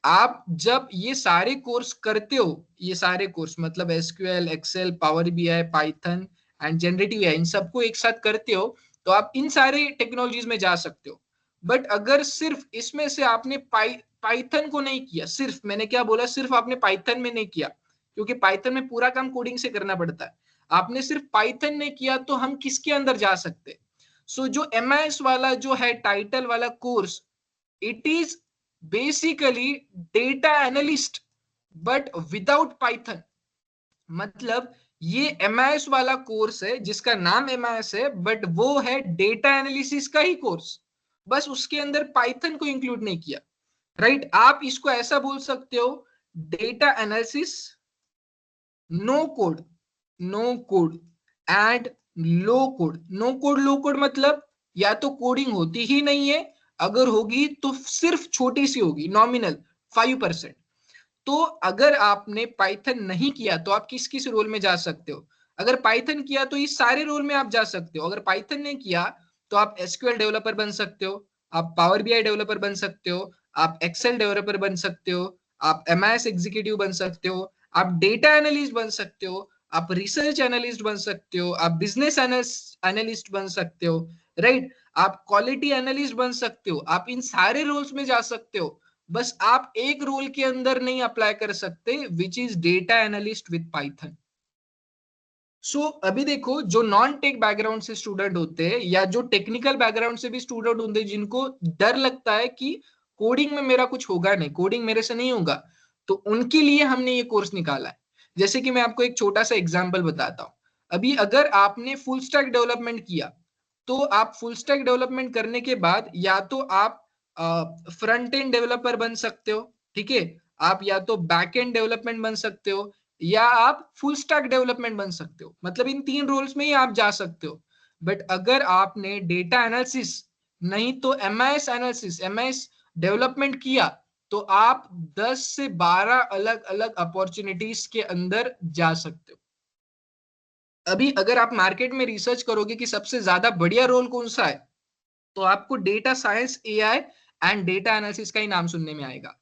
आप जब ये सारे कोर्स करते हो, ये सारे कोर्स मतलब SQL, Excel, power BI, Python and generative AI, इन सबको एक साथ करते हो तो आप इन सारे टेक्नोलॉजीज में जा सकते हो। बट अगर सिर्फ इसमें से आपने पाइथन को नहीं किया, सिर्फ मैंने क्या बोला, सिर्फ आपने पाइथन में नहीं किया, क्योंकि पाइथन में पूरा काम कोडिंग से करना पड़ता है, आपने सिर्फ पाइथन नहीं किया तो हम किसके अंदर जा सकते? सो जो MIS वाला जो है टाइटल वाला course, it is basically data analyst but without Python. मतलब ये MIS वाला कोर्स है जिसका नाम MIS है, बट वो है डेटा एनालिसिस का ही कोर्स, बस उसके अंदर पाइथन को इंक्लूड नहीं किया। राइट, आप इसको ऐसा बोल सकते हो, data analysis no code and low code. Low code मतलब या तो कोडिंग होती ही नहीं है, अगर होगी तो सिर्फ छोटी सी होगी, नॉमिनल 5%। तो अगर आपने पाइथन नहीं किया तो आप किस किस रोल में जा सकते हो? अगर पाइथन किया तो इस सारे रोल में आप जा सकते हो। अगर पाइथन नहीं किया तो आप SQL डेवलपर बन सकते हो, आप पावर BI डेवलपर बन सकते हो, आप एक्सेल डेवलपर बन सकते हो, आप MIS एग्जीक्यूटिव बन सकते हो, आप डेटा एनालिस्ट बन सकते हो, आप रिसर्च एनालिस्ट बन सकते हो, आप बिजनेस एनालिस्ट बन सकते हो, राइट, आप क्वालिटी एनालिस्ट बन सकते हो। आप इन सारे रोल्स में जा सकते हो, बस आप एक रोल के अंदर नहीं अप्लाई कर सकते, which is data analyst with Python. So अभी देखो, जो नॉन टेक बैकग्राउंड से स्टूडेंट होते हैं या जो टेक्निकल बैकग्राउंड से भी स्टूडेंट होते हैं, जिनको डर लगता है कि कोडिंग में मेरा कुछ होगा नहीं, कोडिंग मेरे से नहीं होगा, तो उनके लिए हमने ये कोर्स निकाला है। जैसे कि मैं आपको एक छोटा सा एग्जांपल बताता हूँ। अभी अगर आपने फुल स्टैक डेवलपमेंट किया, तो आप फुल स्टैक डेवलपमेंट करने के बाद या तो आप फ्रंट एंड डेवलपर बन सकते हो, ठीक है, आप या तो बैक एंड डेवलपमेंट बन सकते हो, या आप फुल स्टैक डेवलपमेंट बन सकते हो। मतलब इन 3 रोल्स में ही आप जा सकते हो। बट अगर आपने डेटा एनालिसिस नहीं तो MIS एनालिसिस, MIS डेवलपमेंट किया, तो आप 10 से 12 अलग अलग अपॉर्चुनिटीज के अंदर जा सकते हो। अभी अगर आप मार्केट में रिसर्च करोगे कि सबसे ज्यादा बढ़िया रोल कौन सा है, तो आपको data science, AI and data analysis का ही नाम सुनने में आएगा।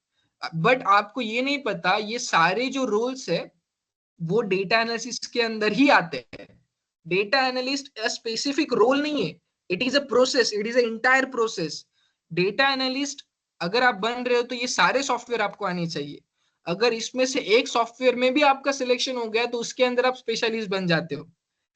बट आपको ये नहीं पता ये सारे जो रोल्स है वो डेटा एनालिसिस के अंदर ही आते हैं। डेटा एनालिस्ट स्पेसिफिक रोल नहीं है, it is a process, it is a entire process. Data analyst अगर आप बन रहे हो तो ये सारे सॉफ्टवेयर आपको आने चाहिए। अगर इसमें से एक सॉफ्टवेयर में भी आपका सिलेक्शन हो गया तो उसके अंदर आप स्पेशलिस्ट बन जाते हो,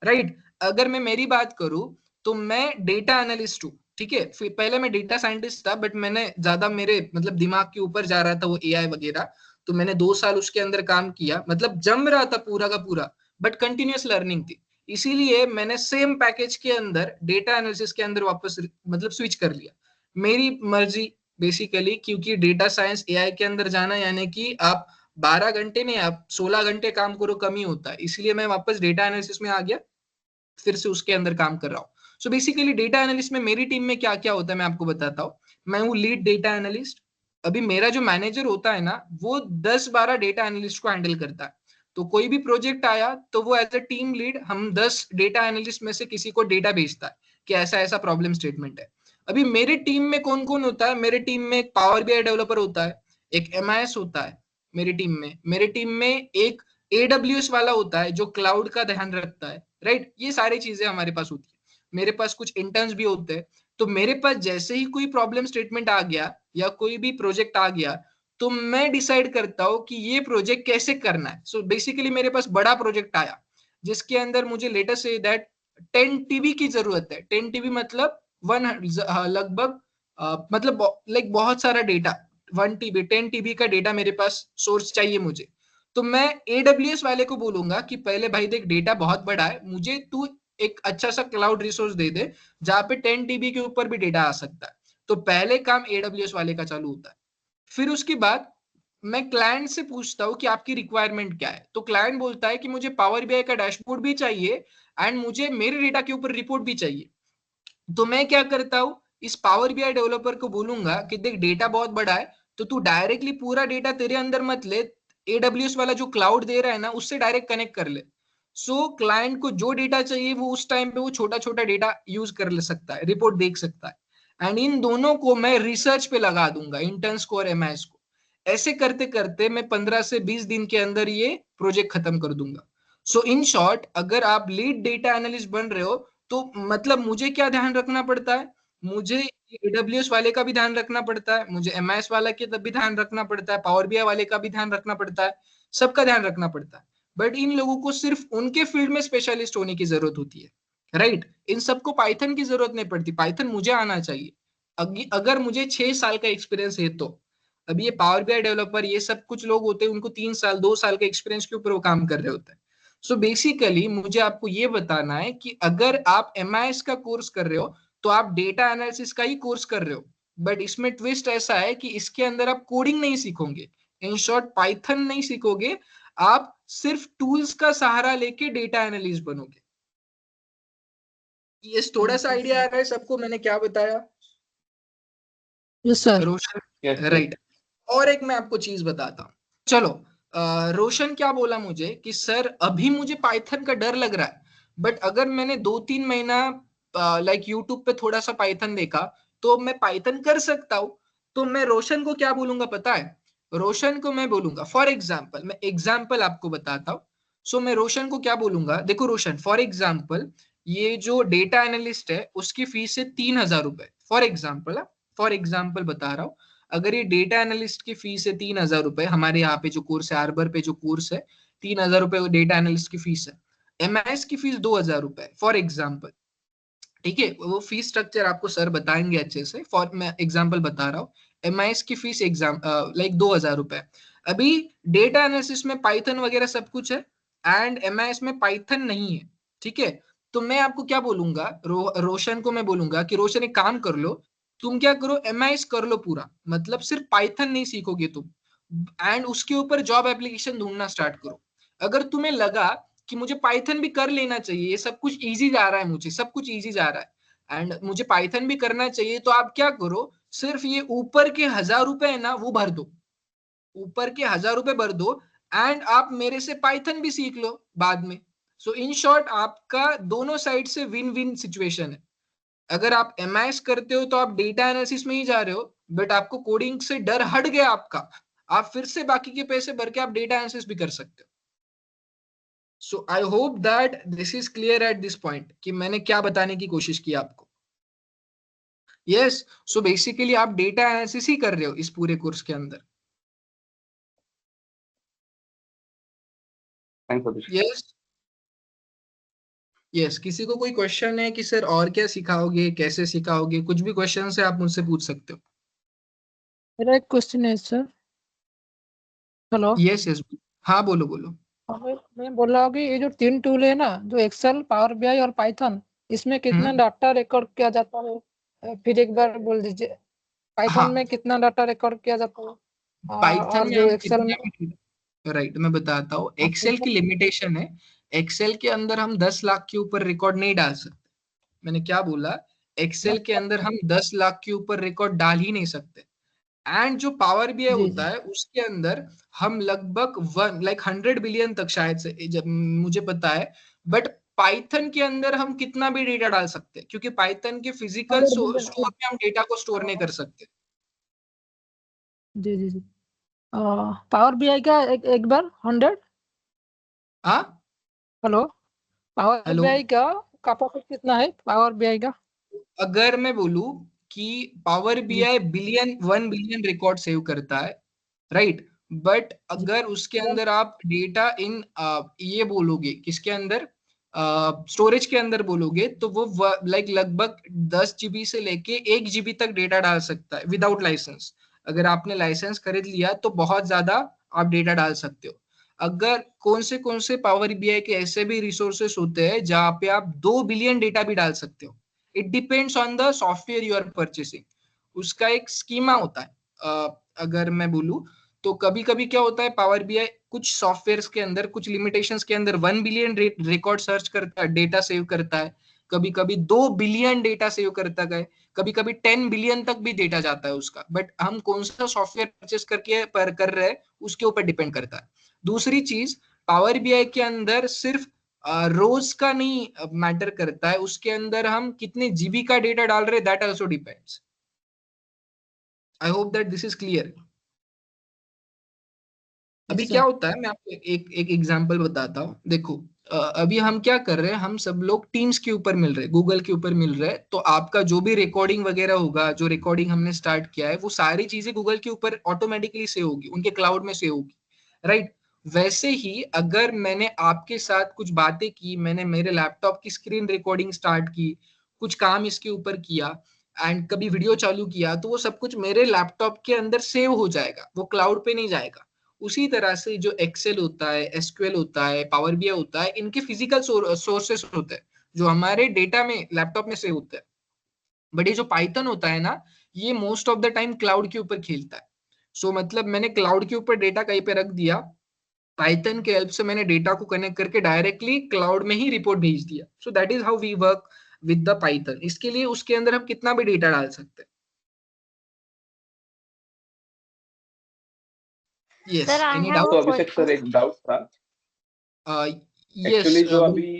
राइट। अगर मैं मेरी बात करूं तो मैं डेटा एनालिस्ट हूँ, ठीक है। फिर पहले मैं डेटा साइंटिस्ट था, बट मैंने ज्यादा मेरे मतलब दिमाग के ऊपर जा रहा था वो AI वगैरह, तो मैंने 2 साल उसके अंदर काम किया, मतलब जम रहा था पूरा का पूरा, बट कंटिन्यूअस लर्निंग थी। इसीलिए मैंने सेम पैकेज के अंदर डेटा एनालिसिस के अंदर वापस मतलब स्विच कर लिया, मेरी मर्जी बेसिकली। क्योंकि डेटा साइंस AI के अंदर जाना यानी कि आप 12 घंटे में आप 16 घंटे काम करो, कम ही होता है। इसलिए मैं वापस डेटा एनालिसिस में आ गया, फिर से उसके अंदर काम कर रहा हूँ। सो बेसिकली डेटा एनालिस्ट में मेरी टीम में क्या क्या होता है मैं आपको बताता हूँ। मैं हूँ लीड डेटा एनालिस्ट। अभी मेरा जो मैनेजर होता है ना, वो 10-12 डेटा एनालिस्ट को हैंडल करता है। तो कोई भी प्रोजेक्ट आया तो वो एज अ टीम लीड हम 10 डेटा एनालिस्ट में से किसी को डेटा भेजता है कि ऐसा ऐसा प्रॉब्लम स्टेटमेंट है। अभी मेरे टीम में कौन कौन होता है? मेरे टीम में एक पावर BI डेवलपर होता है, एक MIS होता है मेरी टीम में, मेरे टीम में एक AWS वाला होता है जो क्लाउड का ध्यान रखता है, राइट। ये सारी चीजें हमारे पास होती है। मेरे पास कुछ इंटर्न्स भी होते हैं। तो मेरे पास जैसे ही कोई प्रॉब्लम स्टेटमेंट आ गया या कोई भी प्रोजेक्ट आ गया, तो मैं डिसाइड करता हूँ कि ये प्रोजेक्ट कैसे करना है। सो बेसिकली मेरे पास बड़ा प्रोजेक्ट आया जिसके अंदर मुझे लेटेस्ट से दैट 10 TB की जरूरत है। 10 TB मतलब लगभग मतलब लाइक बहुत सारा डेटा, 1 TB 10 TB का डेटा मेरे पास सोर्स चाहिए मुझे। तो मैं AWS वाले को बोलूंगा कि पहले भाई देख डेटा बहुत बड़ा है, मुझे तू एक अच्छा सा क्लाउड रिसोर्स दे दे जहां पे 10 TB के ऊपर भी डेटा आ सकता है। तो पहले काम AWS वाले का चालू होता है। फिर उसके बाद मैं क्लाइंट से पूछता हूँ कि आपकी रिक्वायरमेंट क्या है। तो क्लाइंट बोलता है कि मुझे पावर BI का डैशबोर्ड भी चाहिए एंड मुझे मेरे डेटा के ऊपर रिपोर्ट भी चाहिए। तो मैं क्या करता हूँ, इस पावर BI डेवलपर को बोलूंगा कि देख डेटा बहुत बड़ा है, तो तू डायरेक्टली पूरा डेटा तेरे अंदर मत ले, AWS वाला जो क्लाउड दे रहा है ना उससे डायरेक्ट कनेक्ट कर ले। सो क्लाइंट को जो डेटा चाहिए वो उस टाइम पे वो छोटा छोटा डेटा यूज कर ले सकता है, रिपोर्ट देख सकता है। एंड इन दोनों को मैं रिसर्च पे लगा दूंगा, इंटर्न्स को और MIS को। ऐसे करते करते मैं 15 से 20 दिन के अंदर ये प्रोजेक्ट खत्म कर दूंगा। सो इन शॉर्ट, अगर आप लीड डेटा एनालिस्ट बन रहे हो तो मतलब मुझे क्या ध्यान रखना पड़ता है, मुझे AWS वाले का भी ध्यान रखना पड़ता है, मुझे MIS वाला के भी ध्यान रखना पड़ता है, पावर BI वाले का भी ध्यान रखना पड़ता है, सबका ध्यान रखना पड़ता है। बट इन लोगों को सिर्फ उनके फील्ड में स्पेशलिस्ट होने की जरूरत होती है, राइट। इन सबको पाइथन की जरूरत नहीं पड़ती, पाइथन मुझे आना चाहिए। अगर मुझे 6 साल का एक्सपीरियंस है तो। अभी ये पावर बीआई डेवलपर ये सब कुछ लोग होते हैं, उनको 3 साल 2 साल के एक्सपीरियंस के ऊपर वो काम कर रहे होते हैं। सो बेसिकली मुझे आपको ये बताना है कि अगर आप एमआईएस का कोर्स कर रहे हो तो आप डेटा एनालिसिस का ही कोर्स कर रहे हो, बट इसमें ट्विस्ट ऐसा है कि इसके अंदर आप कोडिंग नहीं सीखोगे, इन शॉर्ट पाइथन नहीं सीखोगे, आप सिर्फ टूल्स का सहारा लेके डेटा एनालिस्ट बनोगे। ये थोड़ा सा आइडिया आ रहा है सबको मैंने क्या बताया? Yes sir. Roshan, Yes, yes. Right. और एक मैं आपको चीज बताता हूँ, चलो रोशन क्या बोला मुझे कि सर अभी मुझे पाइथन का डर लग रहा है, बट अगर मैंने 2-3 महीना लाइक यूट्यूब पे थोड़ा सा पाइथन देखा तो मैं पाइथन कर सकता हूँ। तो मैं रोशन को क्या बोलूंगा पता है? रोशन को मैं बोलूंगा, फॉर एग्जाम्पल, मैं एग्जाम्पल आपको बताता हूँ। सो मैं रोशन को क्या बोलूंगा, देखो रोशन, फॉर एग्जाम्पल ये जो डेटा एनालिस्ट है उसकी फीस है 3,000 रुपए, फॉर एग्जाम्पल, फॉर एग्जाम्पल बता रहा हूँ। अगर ये डेटा एनालिस्ट की फीस है 3,000 रुपए, हमारे यहाँ पे जो कोर्स है आर्बर पे जो कोर्स है 3,000 रुपए डेटा एनालिस्ट की फीस है, एमआईएस की फीस 2,000 रुपए फॉर एग्जाम्पल, ठीक है। वो फीस स्ट्रक्चर आपको सर बताएंगे अच्छे से, फॉर मैं एग्जाम्पल बता रहा हूँ। एमआईएस की फीस एग्जाम लाइक 2,000 रुपए। अभी डेटा एनालिसिस में पाइथन वगैरह सब कुछ है एंड एमआईएस में पाइथन नहीं है, ठीक है। तो मैं आपको क्या बोलूंगा, रोशन को मैं बोलूंगा कि रोशन एक काम कर लो, तुम क्या करो, एमआईएस कर लो पूरा, मतलब सिर्फ पाइथन नहीं सीखोगे तुम, एंड उसके ऊपर जॉब एप्लीकेशन ढूंढना स्टार्ट करो। अगर तुम्हें लगा कि मुझे पाइथन भी कर लेना चाहिए, ये सब कुछ इजी जा रहा है, मुझे सब कुछ इजी जा रहा है एंड मुझे पाइथन भी करना चाहिए, तो आप क्या करो, सिर्फ ये ऊपर के 1,000 रुपए है ना वो भर दो, ऊपर के 1,000 रुपए भर दो एंड आप मेरे से पाइथन भी सीख लो बाद में। सो इन शॉर्ट आपका दोनों साइड से विन विन सिचुएशन है। अगर आप एमआईएस करते हो तो आप डेटा एनालिसिस में ही जा रहे हो, बट आपको कोडिंग से डर हट गया आपका, आप फिर से बाकी के पैसे भर के आप डेटा एनालिसिस भी कर सकते हो। So I hope that this is clear at this point कि मैंने क्या बताने की कोशिश की आपको। यस, सो बेसिकली आप डेटा एनालिसिस ही कर रहे हो इस पूरे कोर्स के अंदर। Thanks, Abhishek. यस यस, किसी को कोई क्वेश्चन है कि सर और क्या सिखाओगे, कैसे सिखाओगे, कुछ भी क्वेश्चन है आप मुझसे पूछ सकते हो। मेरा एक क्वेश्चन है सर। हेलो। यस यस, हाँ बोलो बोलो। मैं बोल रहा हूँ कि ये जो 3 टूल है ना, जो एक्सेल, पावर बीआई और पाइथन, इसमें कितना डाटा रिकॉर्ड किया जाता है? फिर एक बार बोल दीजिए। पाइथन हाँ, में कितना डाटा रिकॉर्ड किया जाता है? पाइथन और में जो हम एक्सेल कितने में भी, राइट मैं बताता हूँ, एक्सेल की लिमिटेशन है, एक्सेल के अंदर हम 10 लाख के ऊपर रिकॉर्ड नहीं डाल सकते। मैंने क्या बोला, एक्सेल के अंदर हम 10 लाख के ऊपर रिकॉर्ड डाल ही नहीं सकते। एंड जो पावर बीआई जी होता है उसके अंदर हम लगभग 100 बिलियन तक शायद से, जब मुझे पता है, बट पाइथन के अंदर हम कितना भी डेटा डाल सकते हैं, क्योंकि पाइथन के फिजिकल 100 बिलियन। स्टोर में हम डेटा को स्टोर नहीं कर सकते। जी जी जी। पावर बीआई का एक बार 100। हाँ हेलो। पावर हेलो, बीआई का कैपेसिटी कितना है पावर बीआई का? अगर मैं बोलूं कि पावर जी बीआई 1 बिलियन रिकॉर्ड सेव करता है, राइट, बट जी। अगर उसके अंदर आप डेटा इन ये बोलोगे किसके अंदर, स्टोरेज के अंदर बोलोगे, तो वो लाइक लगभग 10 जीबी से लेके 1 जीबी तक डेटा डाल सकता है विदाउट लाइसेंस। अगर आपने लाइसेंस खरीद लिया तो बहुत ज्यादा आप डेटा डाल सकते हो। अगर कौन से पावर बीआई के ऐसे भी रिसोर्सेस होते हैं जहां पे आप 2 बिलियन डेटा भी डाल सकते हो। It depends on the software you are purchasing, उसका एक स्कीमा होता है। अगर मैं बोलूं तो कभी कभी क्या होता है, पावर बीआई कुछ सॉफ्टवेयर के अंदर कुछ लिमिटेशंस के अंदर 1 बिलियन रिकॉर्ड सर्च करता है, डेटा सेव करता है, कभी कभी 2 बिलियन डेटा सेव करता है, कभी कभी 10 बिलियन तक भी डेटा जाता है उसका, बट हम कौन सा सॉफ्टवेयर परचेस करके कर रहे हैं उसके ऊपर डिपेंड करता है। दूसरी चीज, पावर बीआई के अंदर सिर्फ रोज का नहीं मैटर करता है, उसके अंदर हम कितने जीबी का डेटा डाल रहे, that also depends. I hope that this is clear. अभी यस क्या सर। होता है, मैं आपको एक एग्जांपल बताता हूँ, देखो अभी हम क्या कर रहे हैं, हम सब लोग टीम्स के ऊपर मिल रहे हैं, गूगल के ऊपर मिल रहे हैं, तो आपका जो भी रिकॉर्डिंग वगैरह होगा, जो रिकॉर्डिंग हमने स्टार्ट किया है, वो सारी चीजें गूगल के ऊपर ऑटोमेटिकली सेव होगी, उनके क्लाउड में सेव होगी, राइट। वैसे ही अगर मैंने आपके साथ कुछ बातें की, मैंने मेरे लैपटॉप की स्क्रीन रिकॉर्डिंग स्टार्ट की, कुछ काम इसके ऊपर किया एंड कभी वीडियो चालू किया, तो वो सब कुछ मेरे लैपटॉप के अंदर सेव हो जाएगा, वो क्लाउड पे नहीं जाएगा। उसी तरह से जो एक्सेल होता है, एसक्यूएल होता है, पावर बीआई होता है, इनके फिजिकल सोर्सेस होते हैं जो हमारे डेटा में लैपटॉप में सेव होते हैं। बट ये जो पाइथन होता है ना, ये most of the time cloud के ऊपर खेलता है। सो मतलब मैंने क्लाउड के ऊपर डेटा कहीं पे रख दिया, पाइथन के हेल्प से मैंने डेटा को कनेक्ट करके डायरेक्टली क्लाउड में ही रिपोर्ट भेज दिया। So that is how we work with the Python. इसके लिए उसके अंदर हम कितना भी डेटा डाल सकते हैं। Yes, Sir, I any have doubt? तो a अभिषेक सर question. एक डाउट था। यस, एक्चुअली जो अभी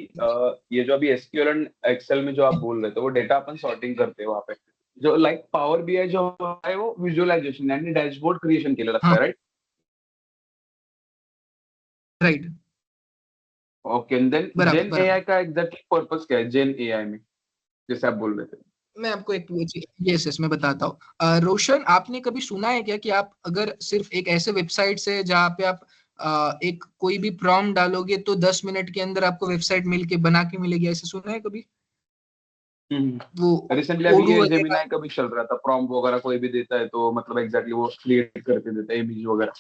ये जो अभी एसक्यूएल एंड एक्सेल में जो आप बोल रहे थे, वो डेटा अपन सॉर्टिंग करते हैं वहां पे। जो लाइक पावर बीआई जो है वो विजुअलाइजेशन यानी डैशबोर्ड क्रिएशन के लिए लगता हाँ, है, राइट? राइट, ओके, देन बराबर जेन बराबर। एआई का एग्जैक्टली पर्पस क्या है जेन एआई में, जैसे आप बोल रहे थे? मैं आपको एक यस यस मैं बताता हूँ। रोशन, आपने कभी सुना है क्या कि आप अगर सिर्फ एक ऐसे वेबसाइट से जहाँ पे आप एक कोई भी प्रॉम्प्ट डालोगे तो 10 मिनट के अंदर आपको वेबसाइट मिल के बना के मिलेगी, ऐसे सुना है कभी? वो रिसेंटली अभी ओडू ये वगैरह। जेमिनाई का भी चल रहा था, प्रॉम्प्ट वगैरह कोई भी देता है तो मतलब एग्जैक्टली वो क्रिएट करके देता है इमेज वगैरह।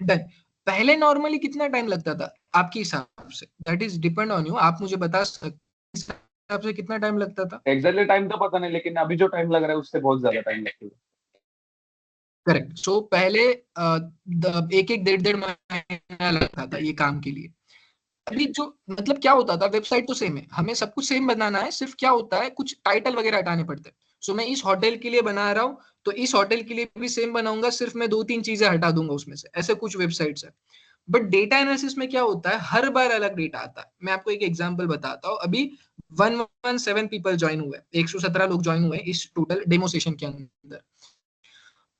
डन। पहले नॉर्मली कितना टाइम लगता था आपके हिसाब से? That is depend on you, आप मुझे बता सकते हैं इस हिसाब से कितना टाइम लगता था? एग्जैक्टली टाइम तो पता नहीं, लेकिन अभी जो टाइम लग रहा है उससे बहुत ज्यादा टाइम लगता है। करेक्ट। सो पहले एक एक डेढ़ डेढ़ महीना लगता था ये काम के लिए। अभी जो मतलब क्या होता था, वेबसाइट तो सेम है, हमें सब कुछ सेम बनाना है, सिर्फ क्या होता है कुछ टाइटल वगैरह हटाने पड़ते हैं। सो मैं इस होटल के लिए बना रहा हूँ, तो इस होटल के लिए भी सेम बनाऊंगा, सिर्फ मैं 2-3 चीजें हटा दूंगा उसमें से, ऐसे कुछ वेबसाइट्स है। बट डेटा एनालिसिस में क्या होता है, हर बार अलग डेटा आता है। मैं आपको एक एग्जांपल बताता हूँ। अभी 117 पीपल ज्वाइन हुए, 117 लोग ज्वाइन हुए इस टोटल डेमो सेशन के अंदर।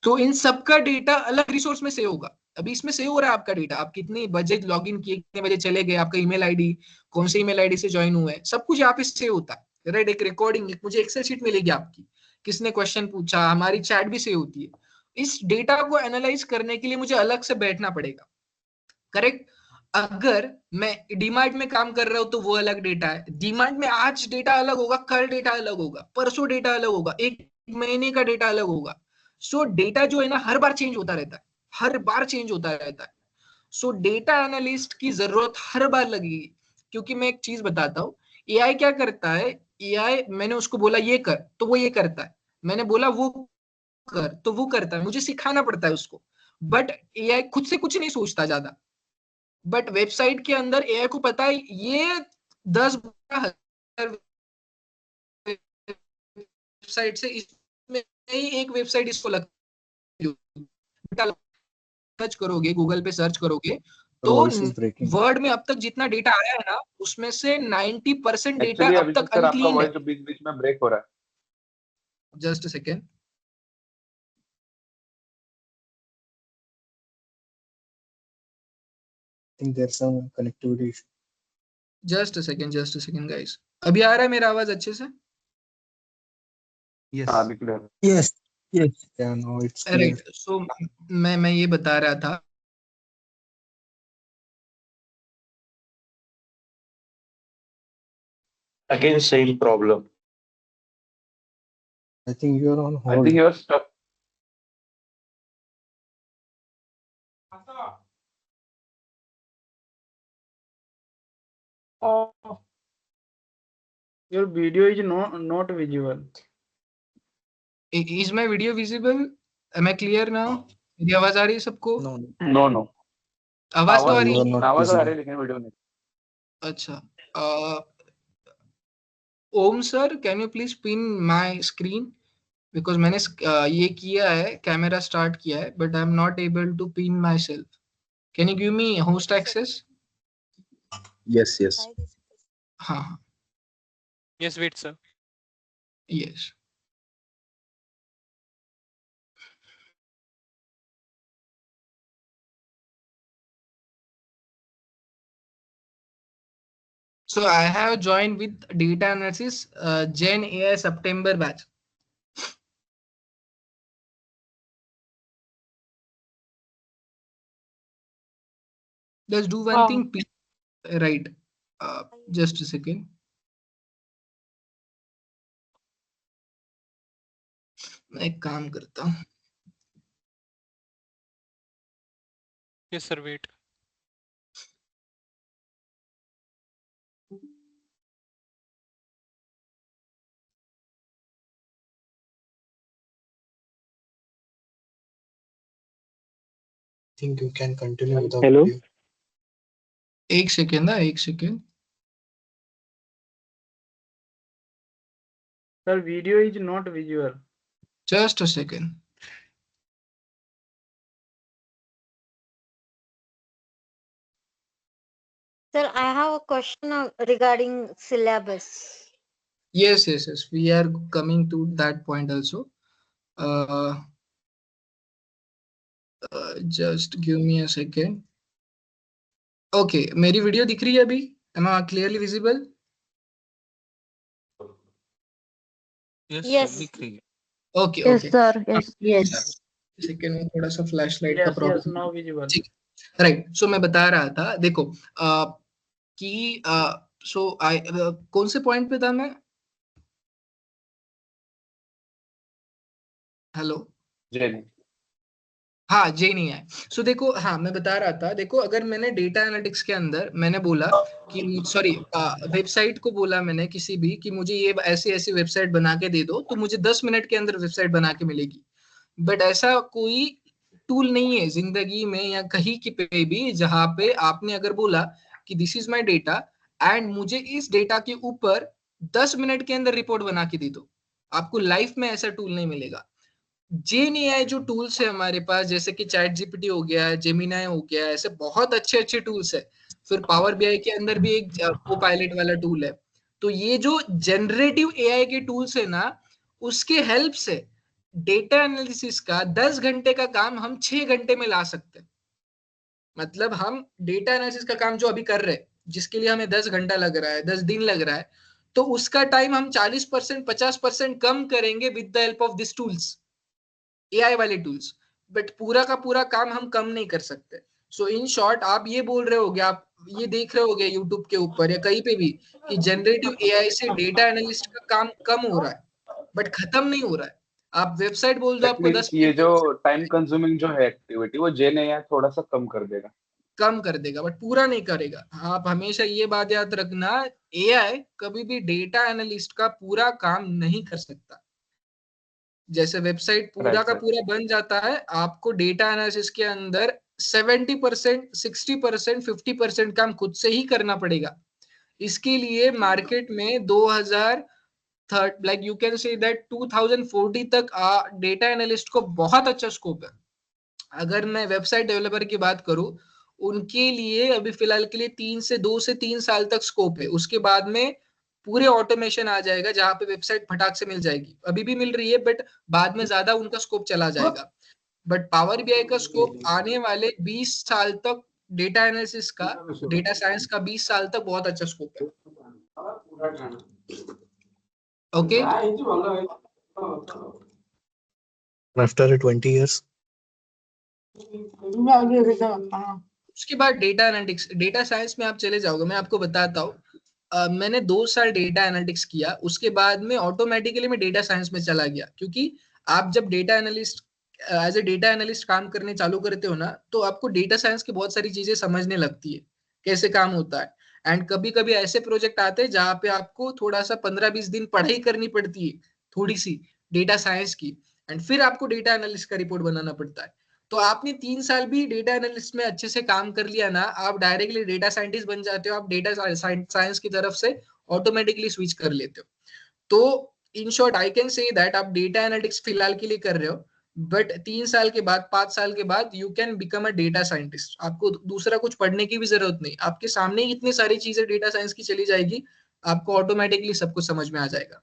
तो इन सबका डेटा अलग रिसोर्स में सेव होगा। अभी इसमें सेव हो रहा है आपका डेटा, आप कितने बजे लॉग इन किए, कितने बजे चले गए, आपका ईमेल आईडी, कौन से ईमेल आईडी से ज्वाइन हुए, सब कुछ यहाँ पे सेव होता है। राइट, एक रिकॉर्डिंग, एक मुझे एक्सेल शीट मिलेगी आपकी, किसने क्वेश्चन पूछा, हमारी चैट भी सेव होती है। इस डेटा को एनालाइज करने के लिए मुझे अलग से बैठना पड़ेगा। करेक्ट। अगर मैं डीमार्ट में काम कर रहा हूं तो वो अलग डेटा है, डीमार्ट में आज डेटा अलग होगा, कल डेटा अलग होगा, परसों डेटा अलग होगा, एक महीने का डेटा अलग होगा। सो डेटा जो है ना हर बार चेंज होता रहता है, हर बार चेंज होता रहता है। सो डेटा एनालिस्ट की जरूरत हर बार लगेगी। क्योंकि मैं एक चीज बताता हूँ, एआई क्या करता है, एआई मैंने उसको बोला ये कर तो वो ये करता है, मैंने बोला वो कर तो वो करता है, मुझे सिखाना पड़ता है उसको। बट एआई खुद से कुछ नहीं सोचता ज्यादा। बट वेबसाइट के अंदर एआई को पता है ये 10-12 वेबसाइट से इसमें ही एक वेबसाइट इसको लगती है। सर्च करोगे, गूगल पे सर्च करोगे Your तो voice is breaking. वर्ड में अब तक जितना डेटा आया है ना, उसमें से 90% डेटा एक्चुअली अब अभिषेक तक सर आपका अनक्लीन है। वॉइस बीच बीच में ब्रेक हो रहा है। Just a second. I think there's some connectivity issue. Just a second guys. अभी आ रहा है मेरा आवाज अच्छे से? Yes. हाँ, अभी clear. Yes. Yes. Yeah, no, it's clear. Right. So मैं ये बता रहा था, Again, same problem. I think you're on I hold. Think you are stuck. Your video is not visible. Is my video visible? Am I clear now? मेरी आवाज आ रही है सबको? No, no. नो नो, आवाज तो आ आवाज रही You are है? not आवाज आ रही visible. है लेकिन वीडियो नहीं। अच्छा। Om sir, can you please pin my screen? Because मैंने ये किया है, कैमरा स्टार्ट किया है, but I am not able to pin myself. Can you give me host access? Yes, yes. हाँ हाँ, Yes, wait, sir. Yes. So I have joined with data analysis Gen AI September batch. Let's do one thing. Right. Just a second. मैं एक काम करता हूँ. Yes, sir. Wait. think you can continue with the Hello? video. एक second ना, एक second. Sir, video is not visual. Just a second. Sir, I have a question regarding syllabus. Yes. We are coming to that point also. Just give me a second. Okay, मेरी video दिख रही है अभी? Am I clearly visible? Yes. दिख रही है. Okay. Yes, sir. Yes. Second में थोड़ा सा फ्लैशलाइट का Yes, प्रॉब्लम. now visible. ठीक. राइट. सो मैं बता रहा था, देखो कि कौन से पॉइंट पे था मैं? हेलो. हाँ, जे नहीं है. सो देखो, हाँ मैं बता रहा था, देखो अगर मैंने डेटा एनालिटिक्स के अंदर मैंने बोला कि सॉरी वेबसाइट को बोला मैंने किसी भी कि मुझे ये ऐसी ऐसी वेबसाइट बना के दे दो, तो मुझे 10 मिनट के अंदर वेबसाइट बना के मिलेगी. बट ऐसा कोई टूल नहीं है जिंदगी में या कहीं की पे भी जहां पे आपने अगर बोला कि this is my data and मुझे इस डेटा के ऊपर 10 मिनट के अंदर रिपोर्ट बना के दे दो. आपको लाइफ में ऐसा टूल नहीं मिलेगा. जेएनएआई जो टूल्स है हमारे पास, जैसे कि चैट जीपीटी हो गया, जेमिनाई हो गया, ऐसे बहुत अच्छे टूल्स है. फिर पावर बीआई के अंदर भी एक को पायलट वाला टूल है. तो ये जो जनरेटिव एआई के टूल्स है ना, उसके हेल्प से डेटा एनालिसिस का 10 घंटे का काम हम 6 घंटे में ला सकते हैं. मतलब हम डेटा एनालिसिस का काम जो अभी कर रहे हैं, जिसके लिए हमें 10 घंटा लग रहा है, 10 दिन लग रहा है, तो उसका टाइम हम 40% 50% कम करेंगे with the help of this tools, AI वाले टूल्स. बट पूरा का पूरा काम हम कम नहीं कर सकते. सो इन शॉर्ट आप ये बोल रहे होगे, आप ये देख रहे होगे यूट्यूब के ऊपर या कहीं पे भी कि जनरेटिव एआई से डेटा एनालिस्ट का काम कम हो रहा है, बट खत्म नहीं हो रहा है. आप वेबसाइट बोल दो, आपको 10 ये जो टाइम कंज्यूमिंग जो है एक्टिविटी, वो जेएनएआई थोड़ा सा कम कर देगा. बट पूरा नहीं करेगा. आप हमेशा ये बात याद रखना, एआई कभी भी डेटा एनालिस्ट का पूरा काम नहीं कर सकता. जैसे वेबसाइट पूरा का पूरा बन जाता है, आपको डेटा एनालिसिस के अंदर 70%, 60%, 50% काम खुद से ही करना पड़ेगा. इसके लिए मार्केट में 2000 like you can say that 2040 तक डेटा एनालिस्ट को बहुत अच्छा स्कोप है. अगर मैं वेबसाइट डेवलपर की बात करूं, उनके लिए अभी फिलहाल के लिए 2 से 3 साल तक स्कोप है. उसके बाद में पूरे ऑटोमेशन आ जाएगा, जहां पे वेबसाइट फटाक से मिल जाएगी. अभी भी मिल रही है, बट बाद में ज्यादा उनका स्कोप चला जाएगा. बट पावर बीआई का स्कोप आने वाले 20 साल तक, डेटा एनालिसिस का, डेटा साइंस का 20 साल तक बहुत अच्छा स्कोप है. ओके. After 20 years. उसके बाद डेटा एनालिटिक्स, डेटा साइंस में आप चले जाओगे. मैं आपको बताता हूँ, मैंने 2 साल डेटा एनालिटिक्स किया, उसके बाद में ऑटोमेटिकली मैं डेटा साइंस में चला गया. क्योंकि आप जब data analyst as a data analyst काम करने चालू करते हो ना, तो आपको डेटा साइंस की बहुत सारी चीजें समझने लगती है, कैसे काम होता है. एंड कभी कभी ऐसे प्रोजेक्ट आते हैं जहाँ पे आपको थोड़ा सा 15-20 दिन पढ़ाई करनी पड़ती है, थोड़ी सी डेटा साइंस की, एंड फिर आपको डेटा एनालिस्ट का रिपोर्ट बनाना पड़ता है. तो आपने 3 साल भी डेटा एनालिस्ट में अच्छे से काम कर लिया ना, आप डायरेक्टली डेटा साइंटिस्ट बन जाते हो. आप डेटा साइंस की तरफ से ऑटोमेटिकली स्विच कर लेते हो. तो in short I can say that आप डेटा एनालिटिक्स फिलहाल के लिए कर रहे हो, बट 3 साल के बाद, 5 साल के बाद you can become a data scientist. आपको दूसरा कुछ पढ़ने की भी जरूरत नहीं, आपके सामने ही इतनी सारी चीजें डेटा साइंस की चली जाएगी, आपको ऑटोमेटिकली सब कुछ समझ में आ जाएगा.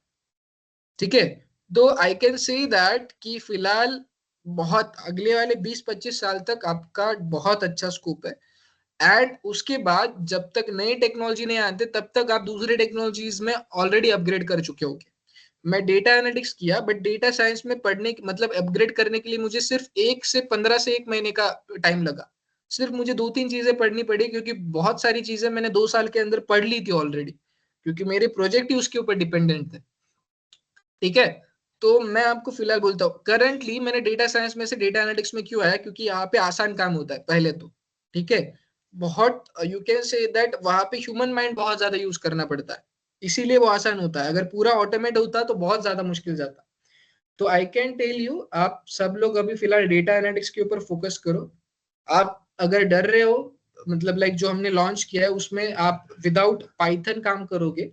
ठीक है. तो आई कैन से दैट कि फिलहाल बहुत अगले वाले 20-25 साल तक आपका बहुत अच्छा स्कोप है. एंड उसके बाद जब तक नई टेक्नोलॉजी नहीं आते, तब तक आप दूसरे टेक्नोलॉजीज में ऑलरेडी अपग्रेड कर चुके होंगे. मैं डेटा एनालिटिक्स किया, बट डेटा साइंस में पढ़ने मतलब अपग्रेड करने के लिए मुझे सिर्फ 1 से 15 से 1 महीने का टाइम लगा. सिर्फ मुझे 2-3 चीजें पढ़नी पड़ी, क्योंकि बहुत सारी चीजें मैंने 2 साल के अंदर पढ़ ली थी ऑलरेडी, क्योंकि मेरे प्रोजेक्ट ही उसके ऊपर डिपेंडेंट थे। ठीक है, तो मैं आपको फिलहाल बोलता हूँ, करंटली मैंने डेटा साइंस में से डेटा एनालिटिक्स में क्यों आया, क्योंकि यहाँ पे आसान काम होता है पहले तो। ठीक है, बहुत यू कैन से दैट वहां पे ह्यूमन माइंड बहुत ज्यादा यूज करना पड़ता है, इसीलिए वो आसान होता है। अगर पूरा ऑटोमेट होता तो बहुत ज्यादा मुश्किल जाता। तो आई कैन टेल यू, आप सब लोग अभी फिलहाल डेटा एनालिटिक्स के ऊपर फोकस करो। आप अगर डर रहे हो, मतलब लाइक जो हमने लॉन्च किया है उसमें आप विदाउट पाइथन काम करोगे,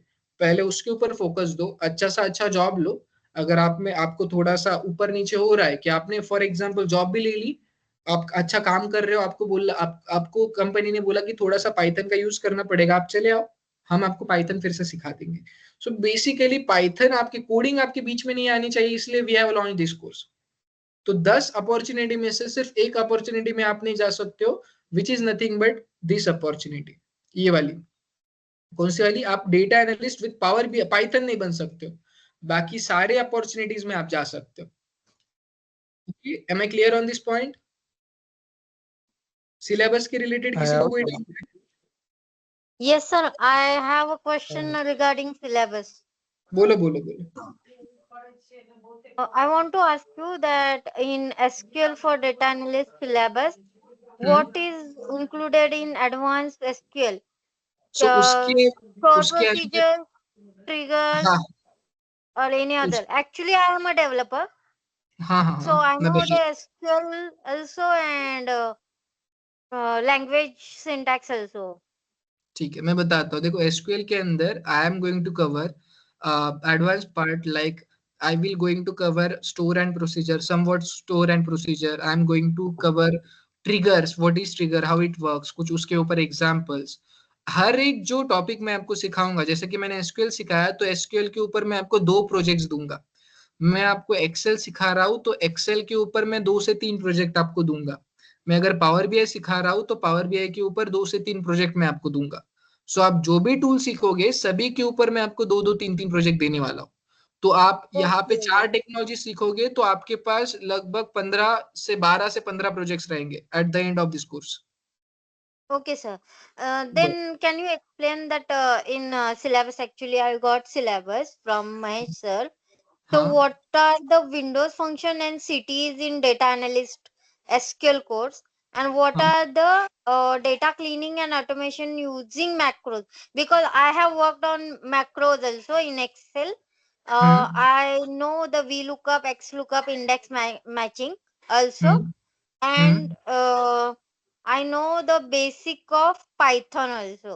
पहले उसके ऊपर फोकस दो, अच्छा सा अच्छा जॉब लो। अगर आप में आपको थोड़ा सा ऊपर नीचे हो रहा है कि आपने फॉर एग्जांपल जॉब भी ले ली, आप अच्छा काम कर रहे हो, आपको बोला आपको कंपनी ने बोला कि थोड़ा सा पाइथन का यूज करना पड़ेगा, आप चले आओ, हम आपको पाइथन फिर से सिखा देंगे। सो बेसिकली पाइथन आपकी कोडिंग आपके बीच में नहीं आनी चाहिए, इसलिए we have launch this course. तो 10 अपॉर्चुनिटी में से सिर्फ एक अपॉर्चुनिटी में आप नहीं जा सकते हो, which is nothing but this opportunity. ये वाली कौन सी वाली? आप डेटा एनालिस्ट विद पावर भी पाइथन नहीं बन सकते हो, बाकी सारे अपॉर्चुनिटीज में आप जा सकते हो। Am I clear on this point? Syllabus के रिलेटेड किसी को कोई डाउट है? Yes, sir. I have a question regarding syllabus. बोलो बोलो बोलो। I want to ask you that in SQL for data analyst syllabus, what is included in advanced SQL? सो उसके For उसके अंदर procedures, triggers, हाँ or any other. Actually, I am a developer, हाँ हाँ so I मैं know बता, the SQL also and language syntax also. ठीक है मैं बताता हूँ। देखो एसक्यूएल के अंदर I am going to cover advance part, like I will going to cover store and procedure, somewhat store and procedure. I am going to cover triggers, what is trigger, how it works, कुछ उसके ऊपर examples। हर एक जो topic मैं आपको सिखाऊंगा, जैसे कि मैंने एसक्यूएल सिखाया तो एसक्यूएल के ऊपर मैं आपको 2 प्रोजेक्ट्स दूंगा। मैं आपको एक्सेल सिखा रहा हूँ तो एक्सेल के ऊपर मैं 2 से 3 प्रोजेक्ट आपको दूंगा। मैं अगर पावर बीआई सिखा रहा हूँ तो पावर बीआई के ऊपर 2 से 3 प्रोजेक्ट मैं आपको दूंगा। सो आप जो भी टूल सीखोगे सभी के ऊपर मैं आपको 2-2 3-3 प्रोजेक्ट देने वाला हूँ। तो आप यहाँ पे 4 टेक्नोलॉजी सीखोगे तो आपके पास लगभग 12 से 15 प्रोजेक्ट्स रहेंगे at the end of this course. Okay, sir. Then can you explain that in syllabus? Actually, I got syllabus from my sir. So हाँ what are the Windows function and cities in data analyst SQL course? And what हाँ are the data cleaning and automation using macros? Because I have worked on macros also in Excel. I know the VLOOKUP, XLOOKUP, index matching also. And I know the basic of Python also.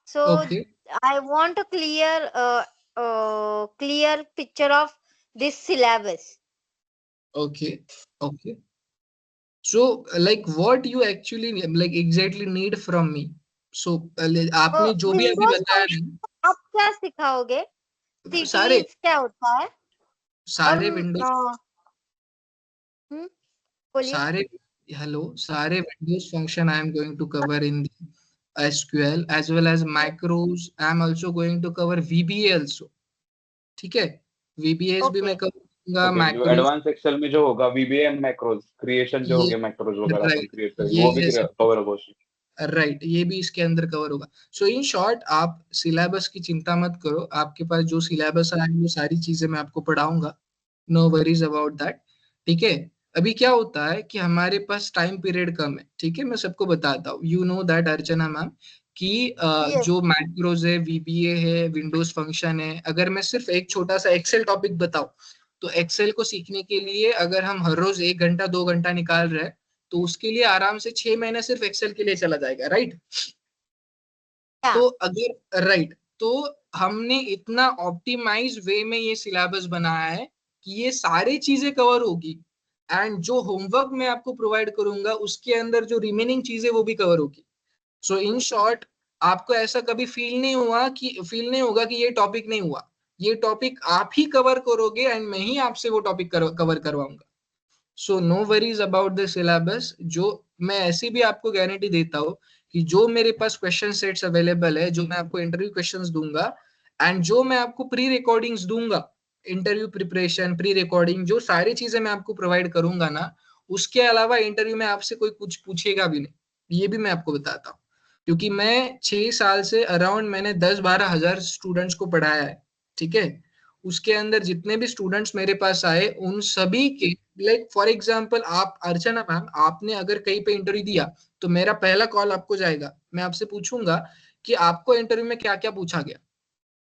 So okay I want a clear picture of this syllabus. Okay okay so like what you actually like exactly need from me. So आपने जो भी अभी Windows बताया function आप क्या सिखाओगे? ना, सारे cities क्या होता है? और सारे विंडोज बोलिए। सारे हेलो सारे windows function I am going to cover in SQL as well as macros। I am also going to cover VBA also। ठीक है, VBAs भी मैं ओके कवर करूंगा, ओके, जो macros एडवांस एक्सेल में जो होगा वीबीए एंड मैक्रोज क्रिएशन जो हो ये गया, मैक्रोज वगैरह अपन राइट, क्रिएट करेंगे ये वो भी जैसे कवर होगा उसमें। राइट ये भी इसके अंदर कवर होगा। सो इन शॉर्ट आप सिलेबस की चिंता मत करो, आपके पास जो सिलेबस है वो सारी चीजें मैं आपको पढ़ाऊंगा, नो वरीज अबाउट दैट। ठीक है, अभी क्या होता है कि हमारे पास टाइम पीरियड कम है। ठीक है, मैं सबको बताता हूँ, you know that Archana ma'am कि यस जो मैक्रोज है, VBA है, विंडोज फंक्शन है, अगर मैं सिर्फ एक छोटा सा एक्सेल टॉपिक बताऊं तो एक्सेल को सीखने के लिए अगर हम हर रोज 1 घंटा 2 घंटा निकाल रहे हैं तो उसके लिए आराम से 6 महीने सिर्फ एक्सेल के लिए चला जाएगा, राइट? तो अगर राइट तो हमने इतना ऑप्टिमाइज वे में ये सिलेबस बनाया है कि ये सारी चीजें कवर होगी, एंड जो होमवर्क मैं आपको प्रोवाइड करूंगा उसके अंदर जो रिमेनिंग चीजें वो भी कवर होगी। सो इन शॉर्ट आपको ऐसा कभी फील नहीं होगा कि ये टॉपिक नहीं हुआ, ये टॉपिक आप ही कवर करोगे एंड मैं ही आपसे वो टॉपिक कवर करवाऊंगा। So no worries about the syllabus. जो मैं ऐसी भी आपको गारंटी देता हूँ कि जो मेरे पास क्वेश्चन सेट्स अवेलेबल है, जो मैं आपको इंटरव्यू क्वेश्चंस दूंगा एंड जो मैं आपको प्री रिकॉर्डिंग्स दूंगा, इंटरव्यू प्रिपरेशन, प्री रिकॉर्डिंग, जो सारी चीजें मैं आपको प्रोवाइड करूंगा ना, उसके अलावा इंटरव्यू में आपसे कोई कुछ पूछेगा भी नहीं। ये भी मैं आपको बताता हूँ, क्योंकि मैं 6 साल से अराउंड मैंने 10-12 हजार स्टूडेंट्स को पढ़ाया है, ठीक है। उसके अंदर जितने भी स्टूडेंट्स मेरे पास आए उन सभी के, लाइक फॉर एग्जांपल आप अर्चना मैम, आपने अगर कहीं पे इंटरव्यू दिया तो मेरा पहला कॉल आपको जाएगा, मैं आपसे पूछूंगा कि आपको इंटरव्यू में क्या क्या पूछा गया,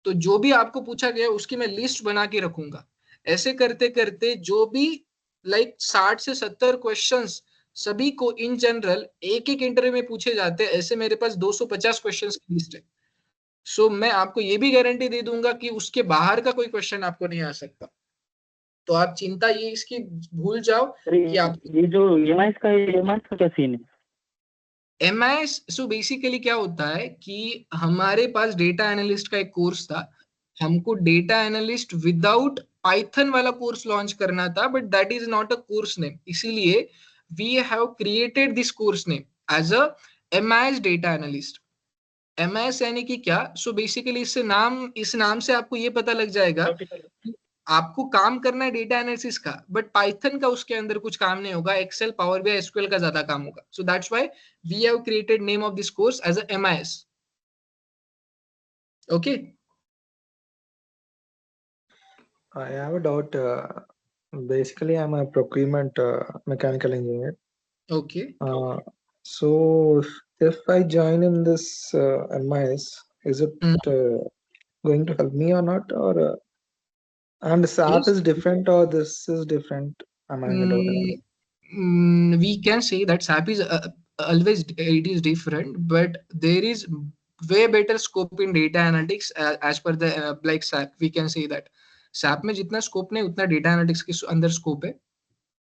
तो जो भी आपको पूछा गया उसकी मैं लिस्ट बना के रखूंगा। ऐसे करते करते जो भी लाइक 60 से 70 क्वेश्चंस सभी को इन जनरल एक एक इंटरव्यू में पूछे जाते हैं, ऐसे मेरे पास 250 क्वेश्चंस की लिस्ट है। सो मैं आपको ये भी गारंटी दे दूंगा कि उसके बाहर का कोई क्वेश्चन आपको नहीं आ सकता। तो आप चिंता ये इसकी भूल जाओ कि आप ये जो EMIs का क्या सीन है? एमआईएस, सो बेसिकली क्या होता है कि हमारे पास डेटा एनालिस्ट का एक कोर्स था, हमको डेटा एनालिस्ट विदाउट पाइथन वाला कोर्स लॉन्च करना था, but that is not a course name, इसीलिए we have created this course name as a MIS data analyst. MIS यानी कि क्या, सो बेसिकली इस नाम से आपको ये पता लग जाएगा कि आपको काम करना है डेटा एनालिसिस का, बट पाइथन का उसके अंदर कुछ काम नहीं होगा, एक्सेल पावर बीआई एसक्यूएल का ज्यादा काम होगा। So that's why we have created name of this course as a MIS. Okay, I have a doubt. Basically, I'm a procurement mechanical engineer. Okay, So if I join in this MIS, is it going to help me or not? Or and SAP yes, is different or this is different? Am I in a doubt? we can say that SAP is always it is different, but there is way better scope in data analytics as per the like SAP. We can say that SAP में जितना scope नहीं उतना data analytics के अंदर scope है।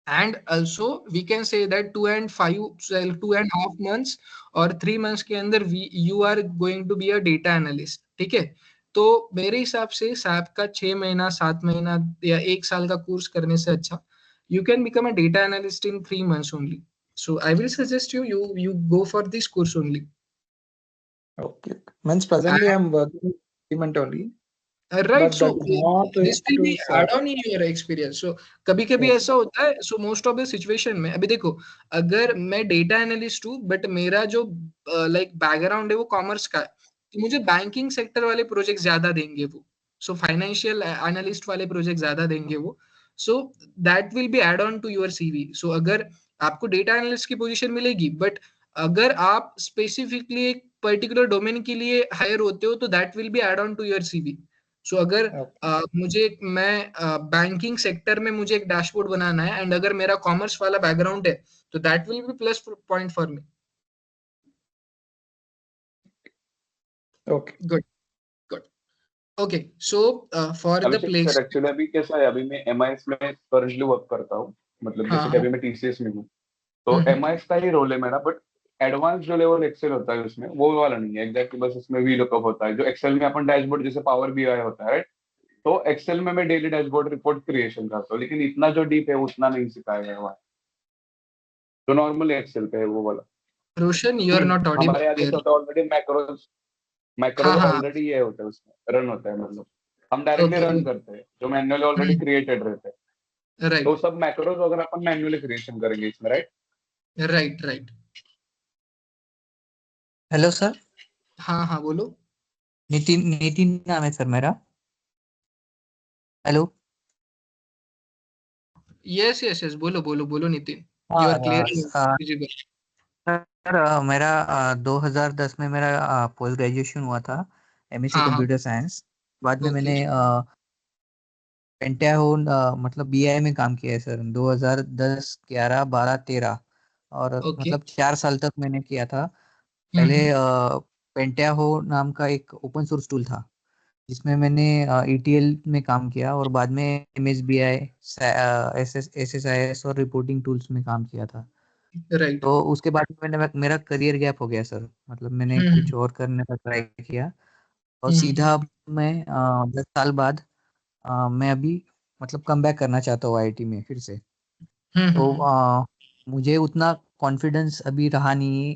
And also we can say that 2.5 months और 3 months के अंदर you are going to be a data analyst, ठीक है। तो मेरे हिसाब से सैप का 6 महीना 7 महीना या 1 साल का कोर्स करने से अच्छा you can become a data analyst in 3 months only. So I will suggest you go for this course only. Okay. Means presently I'm working in procurement only. Right, But so that is not this will be to SAP. add on in your experience. So कभी कभी ऐसा होता है, so most of the situation में अभी देखो, अगर मैं डेटा एनालिस्ट हूँ बट मेरा जो लाइक बैकग्राउंड है वो कॉमर्स का है, तो मुझे बैंकिंग सेक्टर वाले प्रोजेक्ट ज्यादा देंगे वो, सो फाइनेंशियल एनालिस्ट वाले प्रोजेक्ट ज्यादा देंगे वो, so that will be add on to your CV. So अगर आपको डेटा एनालिस्ट की पोजीशन मिलेगी, बट अगर आप स्पेसिफिकली एक पर्टिकुलर डोमेन के लिए हायर होते हो तो that will be add on to your CV. So अगर मैं बैंकिंग सेक्टर में मुझे एक डैशबोर्ड बनाना है एंड अगर मेरा कॉमर्स वाला बैकग्राउंड है तो that will B plus point for me. Okay. Good good, okay. So for the Abhishek place, sir, actually अभी कैसा है, अभी मैं एमआईएस में करंटली वर्क करता हूँ, मतलब जैसे कि अभी मैं टीसीएस में हूँ, तो एमआईएस का ही रोल है मेरा, बट एडवांस जो लेवल एक्सेल होता है उसमें वो वाला नहीं है एग्जैक्टली, बस इसमें वी लुकअप होता है जो एक्सेल में अपन डैशबोर्ड जैसे पावर बीआई होता है, राइट। तो एक्सेल में मैं डेली डैशबोर्ड रिपोर्ट क्रिएशन करता हूँ, लेकिन इतना जो डीप है उतना नहीं सिखाया गया वहाँ, जो नॉर्मल एक्सेल पे है वो वाला। रोशन यू आर नॉट हमारे यहाँ ऑडिबल। जैसे होता है ऑलरेडी मैक्रोज हाँ, ऑलरेडी ये होता है उसमें रन होता है, मतलब हम डायरेक्टली ओके, रन करते हैं जो मैन्युअली ऑलरेडी क्रिएटेड रहते हैं, तो राइट सब मैक्रोज वगैरह अपन मैन्युअली क्रिएशन करेंगे इसमें, right. Right right. Hello sir, हाँ हाँ बोलो। नितिन नितिन नाम है सर मेरा। हेलो, यस यस यस, बोलो बोलो बोलो Nitin, you are clear. Sir मेरा 2010 में मेरा पोस्ट ग्रेजुएशन हुआ था, एमएससी हाँ हाँ, कंप्यूटर साइंस। बाद में ओके, मैंने पेंटाहोन मतलब बीआई में काम किया है सर, 2010 11 12 13 और ओके, मतलब 4 साल तक मैंने किया था। पहले पेंटाहो नाम का एक ओपन सोर्स टूल था जिसमें मैंने ETL में काम किया और बाद में MSBI, SSIS और रिपोर्टिंग टूल्स में काम किया था। राइट, तो उसके बाद मैंने मेरा करियर गैप हो गया सर, मतलब मैंने कुछ और करने का ट्राई किया और सीधा मैं 10 साल बाद मैं अभी मतलब कम बैक करना चाहता हूँ आईटी में फिर से। तो मुझे उतना कॉन्फिडेंस अभी रहा नहीं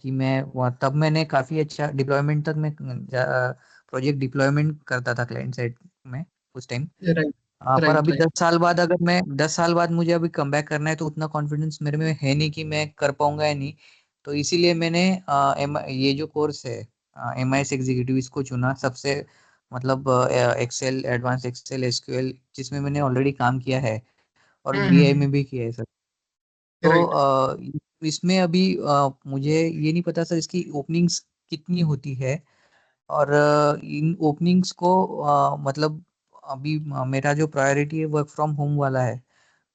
कि मैं तब मैंने काफ़ी अच्छा डिप्लॉयमेंट तक मैं प्रोजेक्ट डिप्लॉयमेंट करता था क्लाइंट साइड में उस टाइम। राइट पर अभी राइट 10 साल बाद अगर मैं 10 साल बाद मुझे अभी कम बैक करना है तो उतना कॉन्फिडेंस मेरे में है नहीं कि मैं कर पाऊंगा या नहीं। तो इसीलिए मैंने ये जो कोर्स है MIS एग्जीक्यूटिव इसको चुना सबसे, मतलब एक्सेल, एडवांस एक्सेल, एसक्यूएल जिसमें मैंने ऑलरेडी काम किया है और BI में भी किया है सर। तो राइट इसमें अभी मुझे ये नहीं पता सर इसकी ओपनिंग्स कितनी होती है, और इन ओपनिंग्स को मतलब अभी मेरा जो प्रायोरिटी है वर्क फ्रॉम होम वाला है,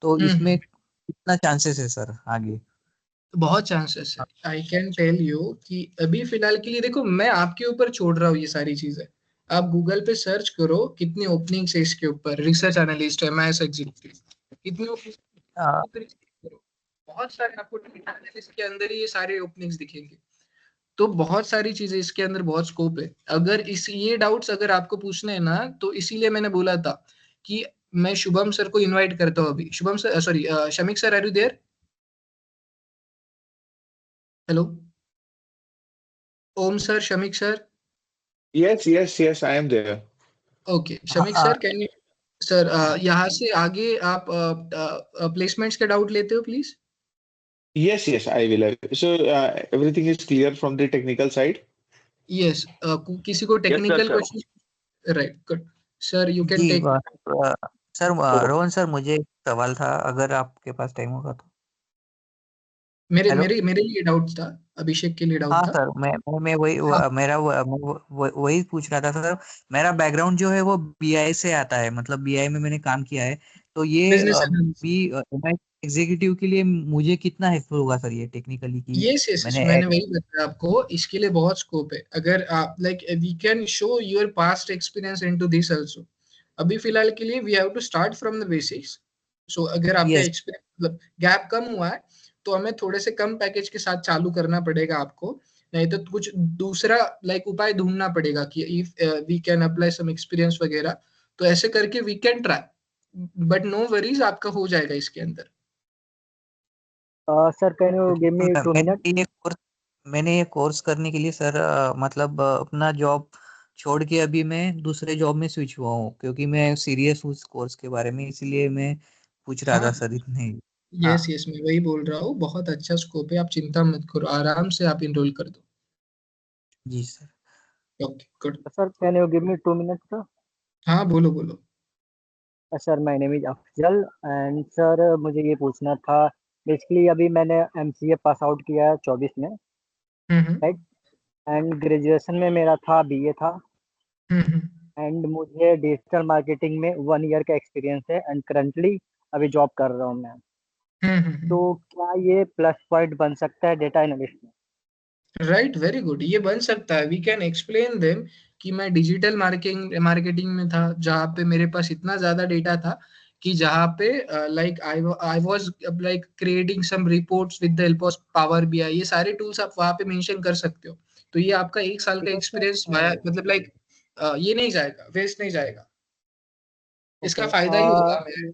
तो इसमें कितना चांसेस है सर आगे? बहुत चांसेस है। आई कैन टेल यू कि अभी फिलहाल के लिए देखो, मैं आपके ऊपर छोड़ रहा हूँ ये सारी चीजें। आप गूगल पे सर्च करो कितनी ओपनिंग्स है इसके ऊपर, रिसर्च एनालिस्ट, MIS एग्जीक्यूटिव, कितनी openings अ, करो। बहुत सारे आपको डेटा एनालिस्ट के अंदर ही ये सारे ओपनिंग्स दिखेंगे। तो बहुत सारी चीजें इसके अंदर, बहुत स्कोप है। अगर इस ये डाउट्स अगर आपको पूछने हैं ना, तो इसीलिए मैंने बोला था कि मैं शुभम सर को इनवाइट करता हूँ अभी। Shubham sir, sorry, Shamik sir, are you there? Hello, Om sir, Shamik sir. Yes, yes, yes, I am there. Okay, हाँ, Shamik sir, can you sir यहाँ से आगे आप प्लेसमेंट्स के डाउट लेते हो please? Yes, yes, I will. So everything is clear from the technical side. Yes, किसी को Yes, sir, technical sir. Question? Right, good sir, you can जी टेक। सर, Oh, रोहन सर, मुझे एक सवाल था, अगर आपके पास टाइम होगा तो। मेरे हेलो। मेरे मेरे लिए डाउट था, अभिषेक के लिए डाउट हाँ था। सर, मैं वही हाँ, मेरा वही पूछ रहा था सर। मेरा बैकग्राउंड जो है वो BI से आता है, मतलब BI में मैंने काम किया है। तो ये बिजनेस एनालिस्ट। अभी MI एग्जीक्यूटिव के लिए मुझे कितना हेल्पफुल होगा सर ये टेक्निकली कि यस यस यस, मैंने मैंने वही बताया आपको, इसके लिए बहुत स्कोप है। अगर आप like, we can show your past experience into this also. अभी फिलहाल के लिए we have to start from the basics. So अगर आपका यस। एक्सपीरियंस मतलब गैप कम हुआ है, तो हमें थोड़े से कम पैकेज के साथ चालू करना पड़ेगा आपको। नहीं तो कुछ दूसरा लाइक उपाय ढूंढना पड़ेगा कि if we can apply some experience वगैरह। तो ऐसे करके we can try, but no worries, आपका हो जाएगा इसके अंदर। Sir, can you give me 2 minutes? मैंने ये कोर्स करने के लिए सर मतलब अपना जॉब छोड़ के अभी मैं दूसरे जॉब में स्विच हुआ हूँ, क्योंकि मैं सीरियस हूँ इस कोर्स के बारे में, इसलिए मैं पूछ रहा था हाँ, सर इतने। यस हाँ यस, मैं वही बोल रहा हूँ, बहुत अच्छा स्कोप है, आप चिंता मत करो, आराम से आप इनरोल कर दो। जी sir. Okay, good. Sir, can you give me 2 minutes, sir? हाँ, बोलो बोलो। Sir, my name is Afzal and sir मुझे ये पूछना था। बेसिकली अभी मैंने MCA पास आउट किया है 24 में, हम्म राइट? एंड ग्रेजुएशन में मेरा था BA था। हम्म एंड मुझे डिजिटल मार्केटिंग में 1 ईयर का एक्सपीरियंस है एंड करंटली अभी जॉब कर रहा हूँ मैं। तो क्या ये प्लस पॉइंट बन सकता है डेटा एनालिस्ट में? राइट, वेरी गुड, ये बन सकता है। वी कैन एक्सप्लेन देम कि मैं डिजिटल मार्केटिंग में था, जहाँ पे मेरे पास इतना ज्यादा डेटा था कि जहाँ पे like I was like creating some reports with the help of power BI। ये सारे टूल्स आप वहाँ पे मेंशन कर सकते हो। तो ये आपका 1 साल का बिकॉज एक्सपीरियंस सर मतलब लाइक ये नहीं जाएगा, वेस्ट नहीं जाएगा, इसका ओके फायदा ही होगा मेरे।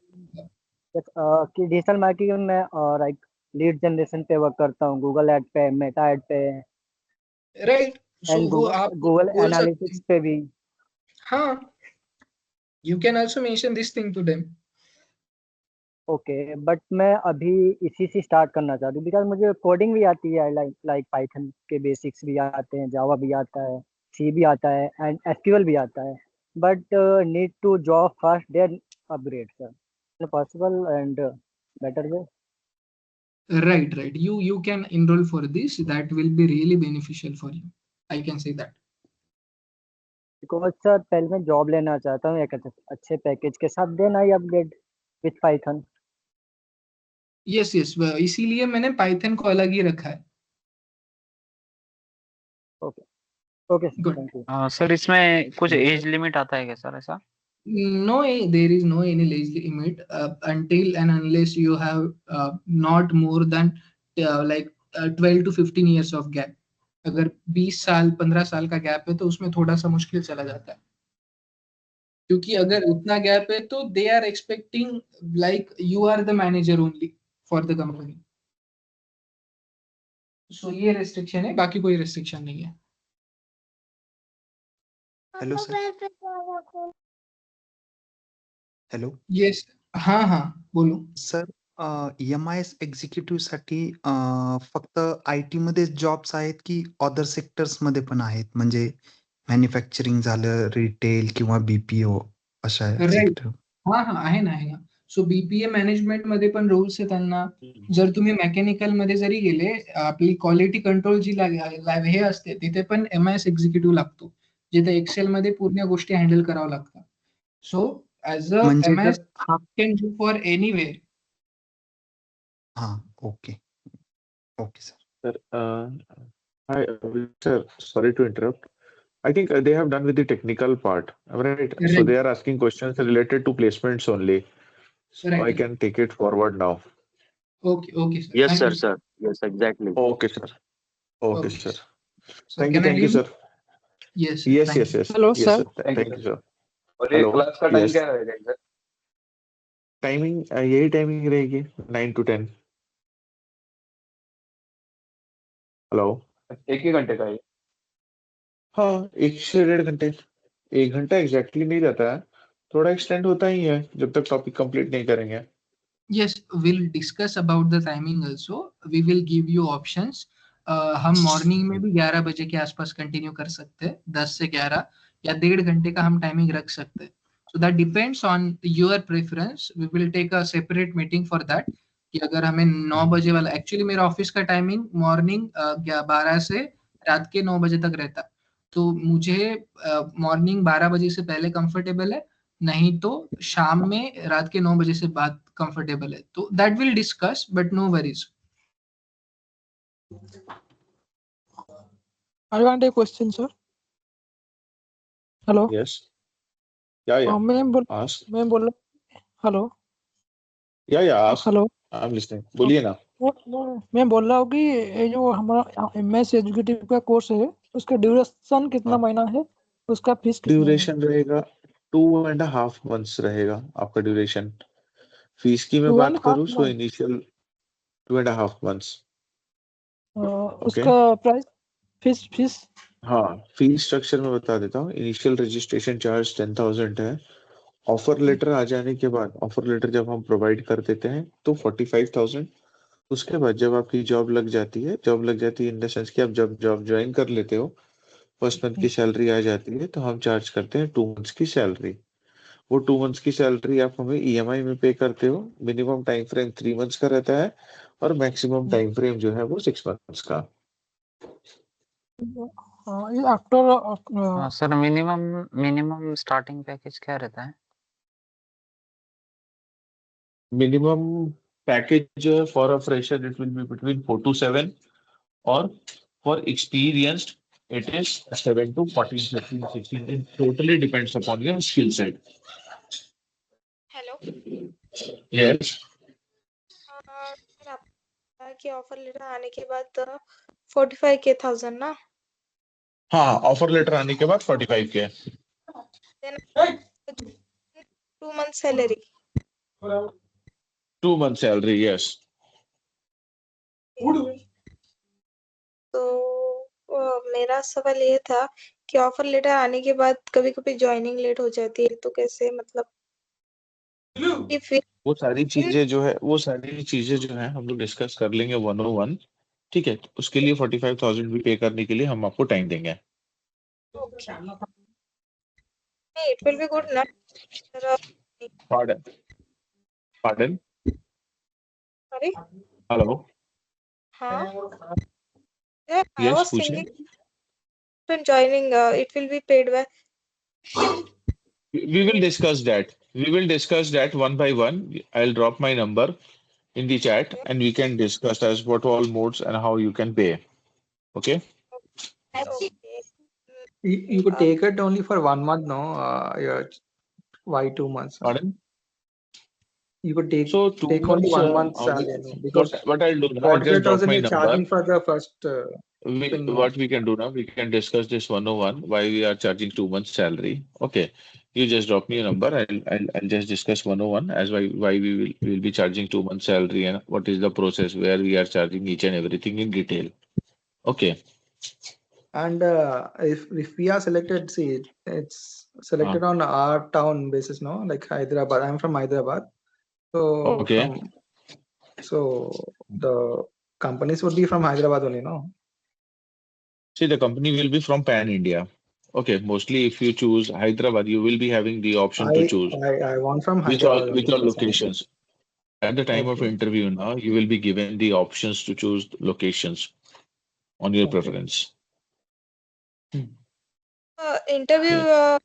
कि डिजिटल मार्केटिंग में लाइक लीड जनरेशन पे वर्क करता हूँ, गूगल एड पे, मेटा एड पे राइट, सो एंड वो आप गूगल बोल सकते हैं। एनालिटिक्स पे भी। हाँ, you can also mention this thing to them. Okay, but मैं अभी इसी से स्टार्ट करना चाहती हूँ बिकॉज मुझे कोडिंग भी आती है, लाइक लाइक पाइथन के बेसिक्स भी आते हैं, जावा भी आता है, सी भी आता है एंड SQL भी आता है। But need to job first then upgrade sir, possible and better way? Right, you can enroll for this, that will be really beneficial for you, I can say that. Because sir पहले मैं job लेना चाहता हूँ एक अच्छे package के साथ, then I upgrade with Python. Yes yes, इसीलिए मैंने पाइथन को अलग ही रखा है। Okay okay sir, good. Thank you. Sir इसमें कुछ एज लिमिट आता है क्या सर ऐसा? No, there is no any age limit until and unless you have not more than like 12 to 15 years of gap. अगर 20 साल 15 साल का गैप है तो उसमें थोड़ा सा मुश्किल चला जाता है, क्योंकि अगर उतना गैप है तो they are expecting like you are the manager only for the company. So ये रेस्ट्रिक्शन है, बाकी कोई रेस्ट्रिक्शन नहीं है। Hello sir. हेलो यस, हाँ हाँ, बोलो। सर, एम-आय-एस एक्झिक्युटिव्ह साठी फक्त आय-टी मध्ये जॉब्स आहेत की अदर सेक्टर्स मध्ये पण आहेत? म्हणजे मॅन्युफॅक्चरिंग झालं, रिटेल किंवा बीपीओ अशा राईट. सेक्टर? हा आहे ना. सो बीपीए मॅनेजमेंट मध्ये पण रूल्स आहे त्यांना. जर तुम्ही मेकॅनिकल मध्ये जरी गेले, आपली क्वालिटी कंट्रोल जी हे असते तिथे पण एमआयएस एक्झिक्युटिव्ह लागतो, जिथे एक्सेल मध्ये पूर्ण गोष्टी हँडल करावं लागतात. सो ऍज अ म्हणजे एमआयएस जर हा कॅन डू फॉर एनीवेअर. हा okay sir. Hi, sir. Sorry to interrupt. I think they have done with the technical part, right? So they are asking questions related to placements only. So I Right. can take it forward now. Okay, sir. Yes, Thank sir, you. sir. Yes, exactly. Okay, sir. Okay, Okay. sir. So Thank you, can I thank you, leave? sir. Yes, sir. Yes, Thank yes, you. yes. Hello Yes, sir sir. Thank Thank you you, sir. और ये Hello. Class का time Yes. क्या रहेगा exact? Timing यही timing रहेगी 9 to 10. Hello. एक ही घंटे का है? हाँ, 1 से 1.5 घंटे. 1 घंटा एग्जैक्टली नहीं रहता है, थोड़ा एक्सटेंड होता ही है जब तक टॉपिक कंप्लीट नहीं करेंगे. Yes, we'll discuss about the timing also. We will give you options. हम मॉर्निंग में भी 11 बजे के आसपास कंटिन्यू कर सकते हैं, 10 से 11 या 1.5 घंटे का हम टाइमिंग रख सकते हैं. So that depends on your preference. We will take a separate meeting for that कि अगर हमें 9 बजे वाला, एक्चुअली मेरा ऑफिस का टाइमिंग मॉर्निंग 12 से रात के 9 बजे तक रहता है. तो मुझे मॉर्निंग 12 बजे से पहले कंफर्टेबल है, नहीं तो शाम में रात के 9 बजे से बाद कंफर्टेबल है. तो that will discuss, but no worries. I want a question sir. Hello. Yes. या मैं बोल हेलो. या ask. Hello. I am listening. बोलिए ना. मैं बोल रहा हूँ कि ये जो हमारा एमएस एग्जीक्यूटिव का कोर्स है, उसका ड्यूरेशन कितना महीना है, उसका फीस कितना है? ड्यूरेशन रहेगा 2.5 months रहेगा आपका ड्यूरेशन. फीस की मैं 2.5 बात करूँ सो month. Initial 2.5 months. उसका प्राइस फीस हाँ, फीस स्ट्रक्चर में बता देता हूँ. इनिशियल रजिस्ट्रेशन चार्ज 10,000 है. ऑफर लेटर आ जाने के बाद, ऑफर लेटर जब हम प्रोवाइड कर देते हैं तो 45,000. उसके बाद जब आपकी जॉब लग जाती है इन द सेंस कि आप जब जॉब ज्वाइन कर लेते हो, फर्स्ट मंथ की सैलरी आ जाती है, तो हम चार्ज करते हैं 2 months की सैलरी. वो 2 months की सैलरी आप हमें ईएमआई में पे करते हो. मिनिमम टाइम फ्रेम 3 months का रहता है और मैक्सिमम टाइम फ्रेम जो है वो 6 months का. ये आफ्टर हाँ सर, मिनिमम स्टार्टिंग पैकेज क्या रहता है? मिनिमम पैकेज जो है for a fresher it will be between 4 to 7 और for experienced it is 7 to 14, 15, 16. It totally depends upon your skill set. Hello. Yes. Sir आपका कि ऑफर लेटर आने के बाद 45,000 ना? हाँ, ऑफर लेटर आने के बाद 45K. Then 2 months salary. 2 months salary, yes. तो मेरा सवाल ये था कि ऑफर लेटर आने के बाद कभी कभी ज्वाइनिंग लेट हो जाती है, तो कैसे, मतलब वो सारी चीजें जो है हम लोग डिस्कस कर लेंगे 101. ठीक है, उसके लिए 45,000 भी पे करने के लिए हम आपको टाइम देंगे. it will be good ना? Pardon? Sorry? Hello? हाँ. Yeah, I Yes, was पूछिए. thinking when joining it will be paid by. We will discuss that one by one. I'll drop my number in the chat and we can discuss as what all modes and how you can pay. Okay? Okay. You could take it only for 1 month, no? Why 2 months? Pardon? You could take So 2 take only months, 1 month salary, no? Because what I'll do now, I'll just drop 45,000 my you're number. charging for the first thing, no? What we can do now, we can discuss this 101, why we are charging 2 months salary. Okay. You just drop me a number. I'll just discuss 101 as why we will be charging 2 months salary and what is the process where we are charging each and everything in detail. Okay. And if we are selected, see, it's selected on our town basis, no? Like Hyderabad. I'm from Hyderabad. So Okay. from So the companies would be from Hyderabad only, no? See, the company will be from Pan India. Okay, mostly if you choose Hyderabad, you will be having the option to choose I want from which all Hyderabad only. locations. At the time of Okay. interview now, you will be given the options to choose locations on your Okay. preference. Interview Yeah.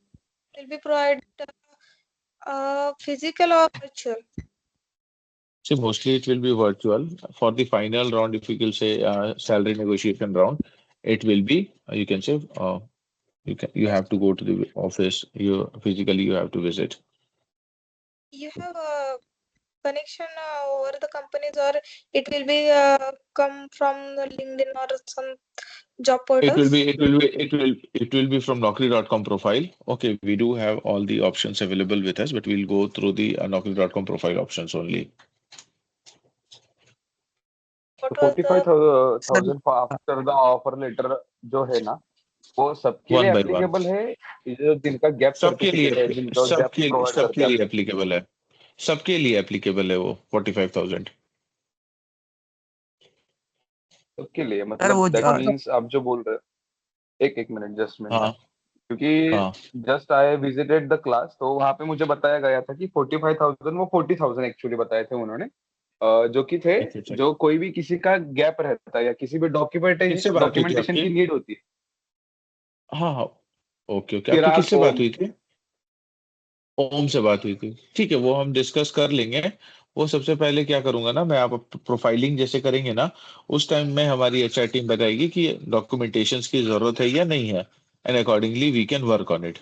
will be provided physical or virtual? See, mostly it will be virtual. For the final round, if you will say salary negotiation round, it will be you can say you have to go to the office. You physically you have to visit. You have a connection over the companies, or it will be come from the LinkedIn or some job It will portals? be from Naukri.com profile. Okay, we do have all the options available with us, but we'll go through the Naukri.com profile options only. What was the 45,000 after the offer letter जो है ना, वो सबके लिए One by one. Applicable है, ये जो जिनका गैप सबके सर्टिफिकेट है, जिनका गैप प्रोवाइड करते सबके हैं लिए एप्लीकेबल है। सबके लिए एप्लीकेबल है वो 45,000। सबके लिए सर मतलब वो दैट मींस आप जो बोल रहे हो, एक मिनट जस्ट मिनट, हाँ क्योंकि हाँ just I visited the class, तो वहां पे मुझे बताया गया था कि 45,000, वो 40,000 एक्चुअली बताए थे उन्होंने, जो कि थे, अच्छा। जो कोई भी किसी का गैप रहता है या किसी भी किससे बात हुई थी डॉक्यूमेंटेशन आपकी? की नीड होती है। हाँ हाँ ओके ओके, आपकी चिराग किससे बात ओम, हुई थी? ओम से बात हुई थी, ठीक है, वो हम डिस्कस कर लेंगे। वो सबसे पहले क्या करूंगा ना मैं, आप प्रोफाइलिंग जैसे करेंगे ना, उस टाइम में हमारी एचआर टीम बताएगी कि डॉक्यूमेंटेशंस की जरूरत है या नहीं है, and accordingly we can work on it.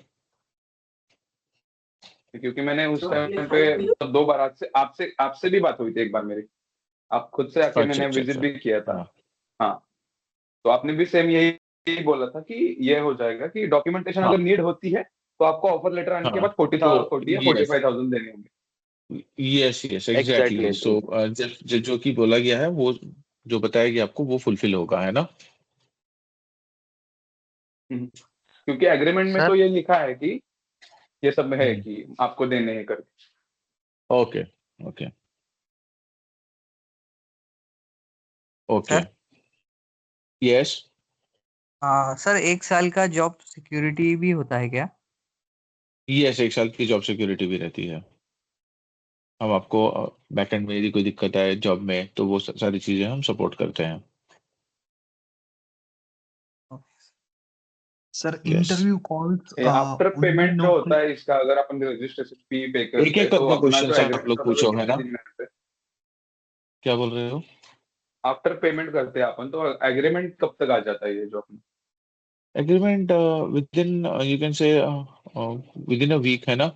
क्योंकि मैंने उस टाइम पे 2 बार आपसे आपसे भी बात हुई थी, एक बार मेरी, आप खुद से आके अच्छा मैंने अच्छा विजिट अच्छा, भी किया था। हाँ हाँ, तो आपने भी सेम यही बोला था कि ये हो जाएगा कि डॉक्यूमेंटेशन हाँ अगर नीड होती है तो आपको ऑफर लेटर आने के हाँ, बाद 40 तो 40 या यस 45,000 देने होंगे। Yes yes exactly. सो जो कि बोला गया है वो जो बताया गया आपको वो फुलफिल होगा, है ना? क्योंकि एग्रीमेंट में सर तो ये लिखा है कि ये सब में है हम्म, कि आपको देने हैं करके। Okay okay okay sir yes. Sir 1 साल का जॉब सिक्योरिटी भी होता है क्या? यस, 1 साल की जॉब सिक्योरिटी भी रहती है। हम आपको बैकएंड में यदि कोई दिक्कत आए जॉब में तो वो सारी चीजें हम सपोर्ट करते हैं। Sir yes, interview calls after only payment जो होता है इसका, अगर अपन रजिस्ट्रेशन फी पे एक करते एक हैं तो करके अपना जो क्वेश्चन आप एग्रीमेंट लोग होता है पूछो, है कितने ना? दिन में रहता है? क्या बोल रहे हो? आफ्टर पेमेंट करते हैं अपन तो एग्रीमेंट कब तक आ जाता है ये जो अपना? Agreement within you can say within a week, है ना?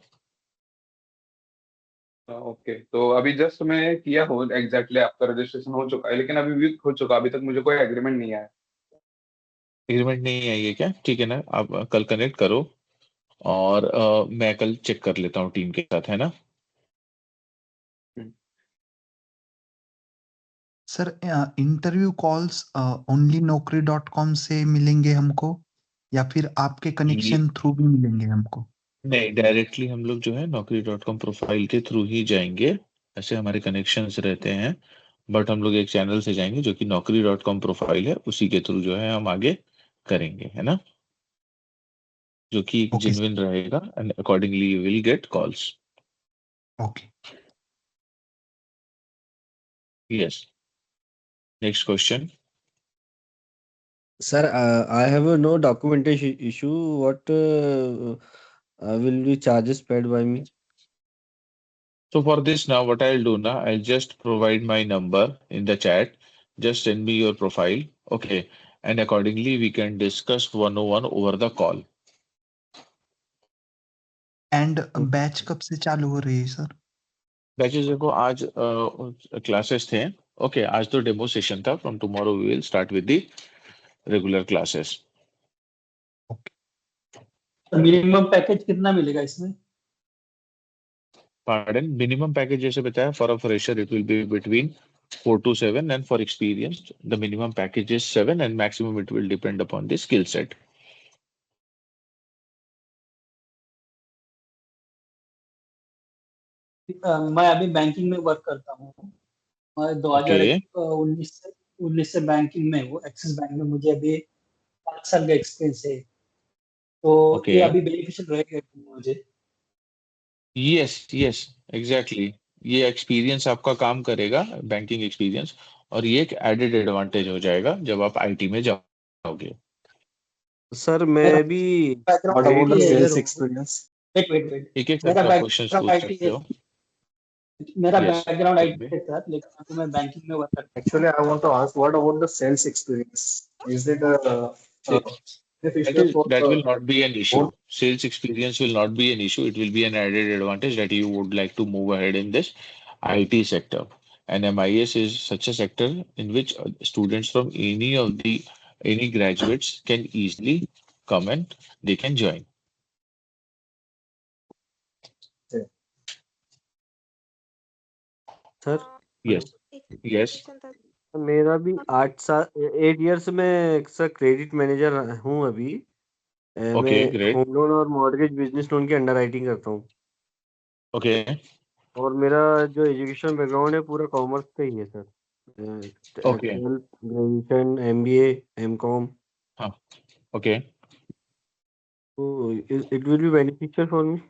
ओके, तो अभी जस्ट मैं किया हूँ, एग्जैक्टली आपका रजिस्ट्रेशन हो चुका है, लेकिन अभी वीक हो चुका, अभी तक मुझे कोई एग्रीमेंट नहीं आया। एग्रीमेंट नहीं आई है क्या? ठीक है ना, आप कल कनेक्ट करो और मैं कल चेक कर लेता हूँ टीम के साथ, है ना? Sir interview calls only naukri.com से मिलेंगे हमको या फिर आपके ये कनेक्शन थ्रू भी मिलेंगे हमको? नहीं, डायरेक्टली हम लोग जो है naukri.com प्रोफाइल के थ्रू ही जाएंगे। ऐसे हमारे कनेक्शंस रहते हैं, बट हम लोग एक चैनल से जाएंगे जो कि naukri.com प्रोफाइल है, उसी के थ्रू जो है हम आगे करेंगे, है ना? जो कि ओके जेन्युइन रहेगा and accordingly you will get calls. Okay yes, next question. Sir, I have no documentation issue. What will be charges paid by me? So for this now, what I'll do now, I'll just provide my number in the chat. Just send me your profile, okay? And accordingly, we can discuss one-on-one over the call. And batch कब से चालू हो रही है sir? Batches देखो आज classes थे, okay आज तो डेमो सेशन था। From tomorrow we will start with the regular classes. Minimum package कितना मिलेगा इसमें? Pardon, minimum package जैसे बताया, for a fresher it will be between 4 to 7, and for experienced the minimum package is 7, and maximum it will depend upon the skill set. मैं अभी banking में work करता हूँ, मैं ओके 2019 से बैंकिंग में हूँ, एक्सिस बैंक में मुझे अभी 5 साल का एक्सपीरियंस है, तो ओके ये अभी बेनिफिशियल रहेगा मुझे। यस यस एग्जैक्टली, ये एक्सपीरियंस आपका काम करेगा, बैंकिंग एक्सपीरियंस, और ये एक एडेड एडवांटेज हो जाएगा जब आप आईटी में जाओगे। सर मेरा मैं भी बैकग्राउंड डेढ़ आईटी है। Sales experience. वेट एक एक मेरा करके आप क्वेश्चंस बैकग्राउंड पूछ आईटी सकते है, हो। मेरा यस बैकग्राउंड टेल आईटी मी। है सर, लेकिन अभी मैं बैंकिंग में वर्क करता Actually, I want to ask, what about the sales experience? Is it That beneficial is, for that will not be an issue. both? Sales experience will not be an issue. It will be an added advantage that you would like to move ahead in this IT sector. And MIS is such a sector in which students from any graduates can easily come and they can join. Sir Yes, yes. मेरा भी 8 years में sir credit manager हूँ अभी। मैं Okay, great. Home loan और mortgage business loan की underwriting करता हूँ, Okay, और मेरा जो एजुकेशन बैकग्राउंड है पूरा कॉमर्स का ही है sir. okay. 12th graduation MBA MCOM, हाँ, okay. तो it will be beneficial for me.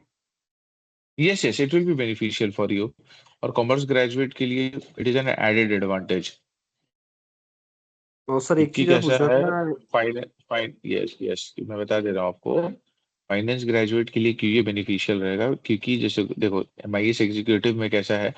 Yes, yes, it will be beneficial for you. और कॉमर्स ग्रेजुएट के लिए it is an added advantage. और सर एक क्योंकि चीज और कैसा पूछना है, था। यस यस मैं बता दे रहा हूँ आपको, फाइनेंस ग्रेजुएट के लिए क्यों ये बेनिफिशियल रहेगा, क्योंकि जैसे देखो MIS एग्जीक्यूटिव में कैसा है,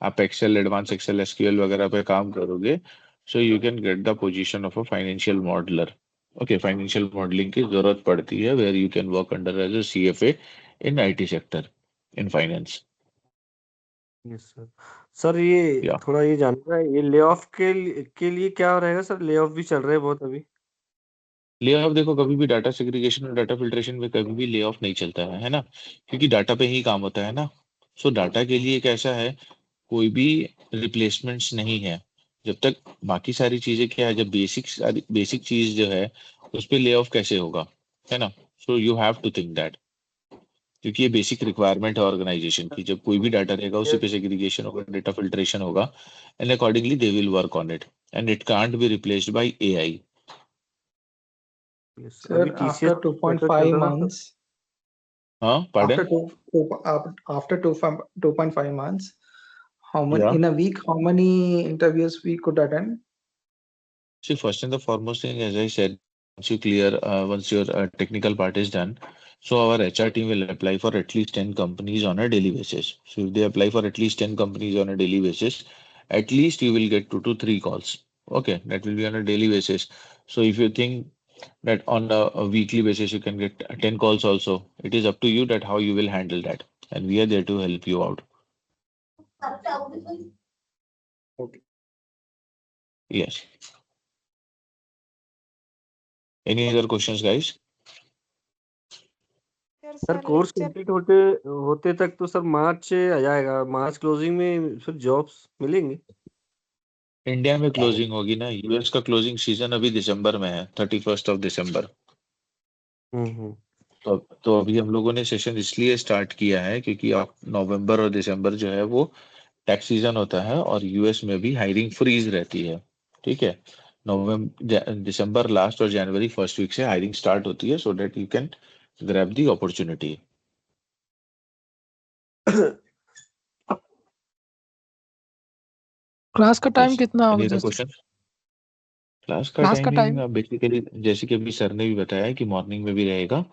आप एक्सेल, एडवांस एक्सेल, SQL वगैरह पे काम करोगे, so you can get the position of a financial modeller. Okay, financial modelling की जरूरत पड़ती है where you can work under as a CFA in IT sector in finance. Yes sir. Sir ये या थोड़ा ये जानना है, ये ले ऑफ के लिए क्या रहेगा सर? ले ऑफ भी चल रहे हैं बहुत अभी। ले ऑफ देखो, कभी भी डाटा सेग्रीगेशन और डाटा फिल्ट्रेशन में कभी भी ले ऑफ नहीं चलता है ना, क्योंकि डाटा पे ही काम होता है ना। सो डाटा के लिए कैसा है, कोई भी रिप्लेसमेंट्स नहीं है जब तक, बाकी सारी चीजें क्या है, जब बेसिक चीज जो है उस पे ले ऑफ कैसे होगा, है ना। So you have to think that, क्योंकि ये बेसिक रिक्वायरमेंट है ऑर्गेनाइजेशन की, जब कोई भी डाटा रहेगा उसी पे सेग्रीगेशन होगा, डाटा फिल्ट्रेशन होगा, and accordingly they will work on it, and it can't be replaced by AI। Yes Sir, अभी after TCS कैसा 2.5 चल रहा है सर? months, हाँ after pardon. after 2.5 months, how many या in a week? How many interviews we could attend? see, first and the foremost thing, as I said, once your technical part is done, so our HR team will apply for at least 10 companies on a daily basis. So if they apply for at least 10 companies on a daily basis, at least you will get 2 to 3 calls. Okay, that will be on a daily basis. So if you think that on a weekly basis you can get 10 calls also, it is up to you that how you will handle that, and we are there to help you out. Okay. Yes. Any other questions, guys? Sir course complete होते होते तक तो sir March आ जाएगा, मार्च closing में फिर jobs मिलेंगे? India में closing होगी ना, US का क्लोजिंग सीजन अभी दिसंबर में है, 31st of December। तो अभी हम लोगों ने सेशन इसलिए स्टार्ट किया है क्योंकि आप नवंबर और दिसंबर जो है वो टैक्स सीजन होता है, और US में भी हायरिंग फ्रीज रहती है। ठीक है, दिसंबर लास्ट और जनवरी फर्स्ट वीक से हायरिंग स्टार्ट होती है, so that you can grab the opportunity. Class का टाइम कितना होगा एनी अदर जैसे? क्वेश्चन? क्लास का क्लास का टाइमिंग टाइम बेसिकली जैसे कि अभी सर ने भी बताया कि मॉर्निंग में भी रहेगा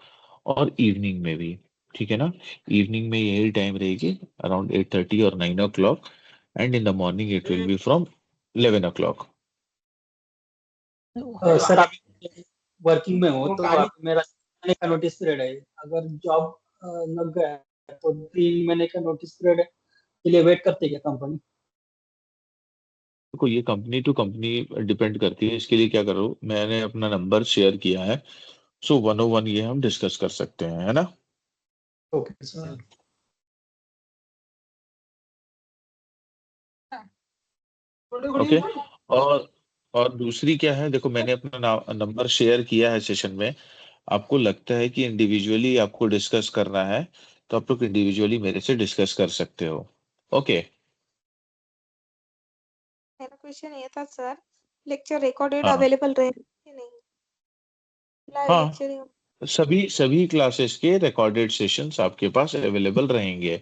और इवनिंग में भी। ठीक है ना, इवनिंग में यही टाइम रहेगी अराउंड 8:30 और 9 o'clock, and in the morning it will be from 11 o'clock। Sir आप वर्किंग में हो, तो अभी मेरा 3 महीने का नोटिस पीरियड है। अगर जॉब लग गया तो 3 महीने का नोटिस पीरियड के लिए वेट करती है क्या कंपनी? देखो, ये कंपनी टू कंपनी डिपेंड करती है, इसके लिए क्या करो, मैंने अपना नंबर शेयर किया है, सो 101 ये हम डिस्कस कर सकते हैं, है ना। Okay, sir. ओके, और दूसरी क्या है, देखो मैंने अपना नंबर शेयर किया है सेशन में, आपको लगता है कि इंडिविजुअली आपको डिस्कस करना है तो आप लोग इंडिविजुअली मेरे से डिस्कस कर सकते हो। ओके मेरा क्वेश्चन ये था सर, लेक्चर रिकॉर्डेड हाँ अवेलेबल रहेगा कि नहीं? लाइव हाँ लेक्चरिंग सभी क्लासेस के रिकॉर्डेड सेशंस आपके पास अवेलेबल रहेंगे।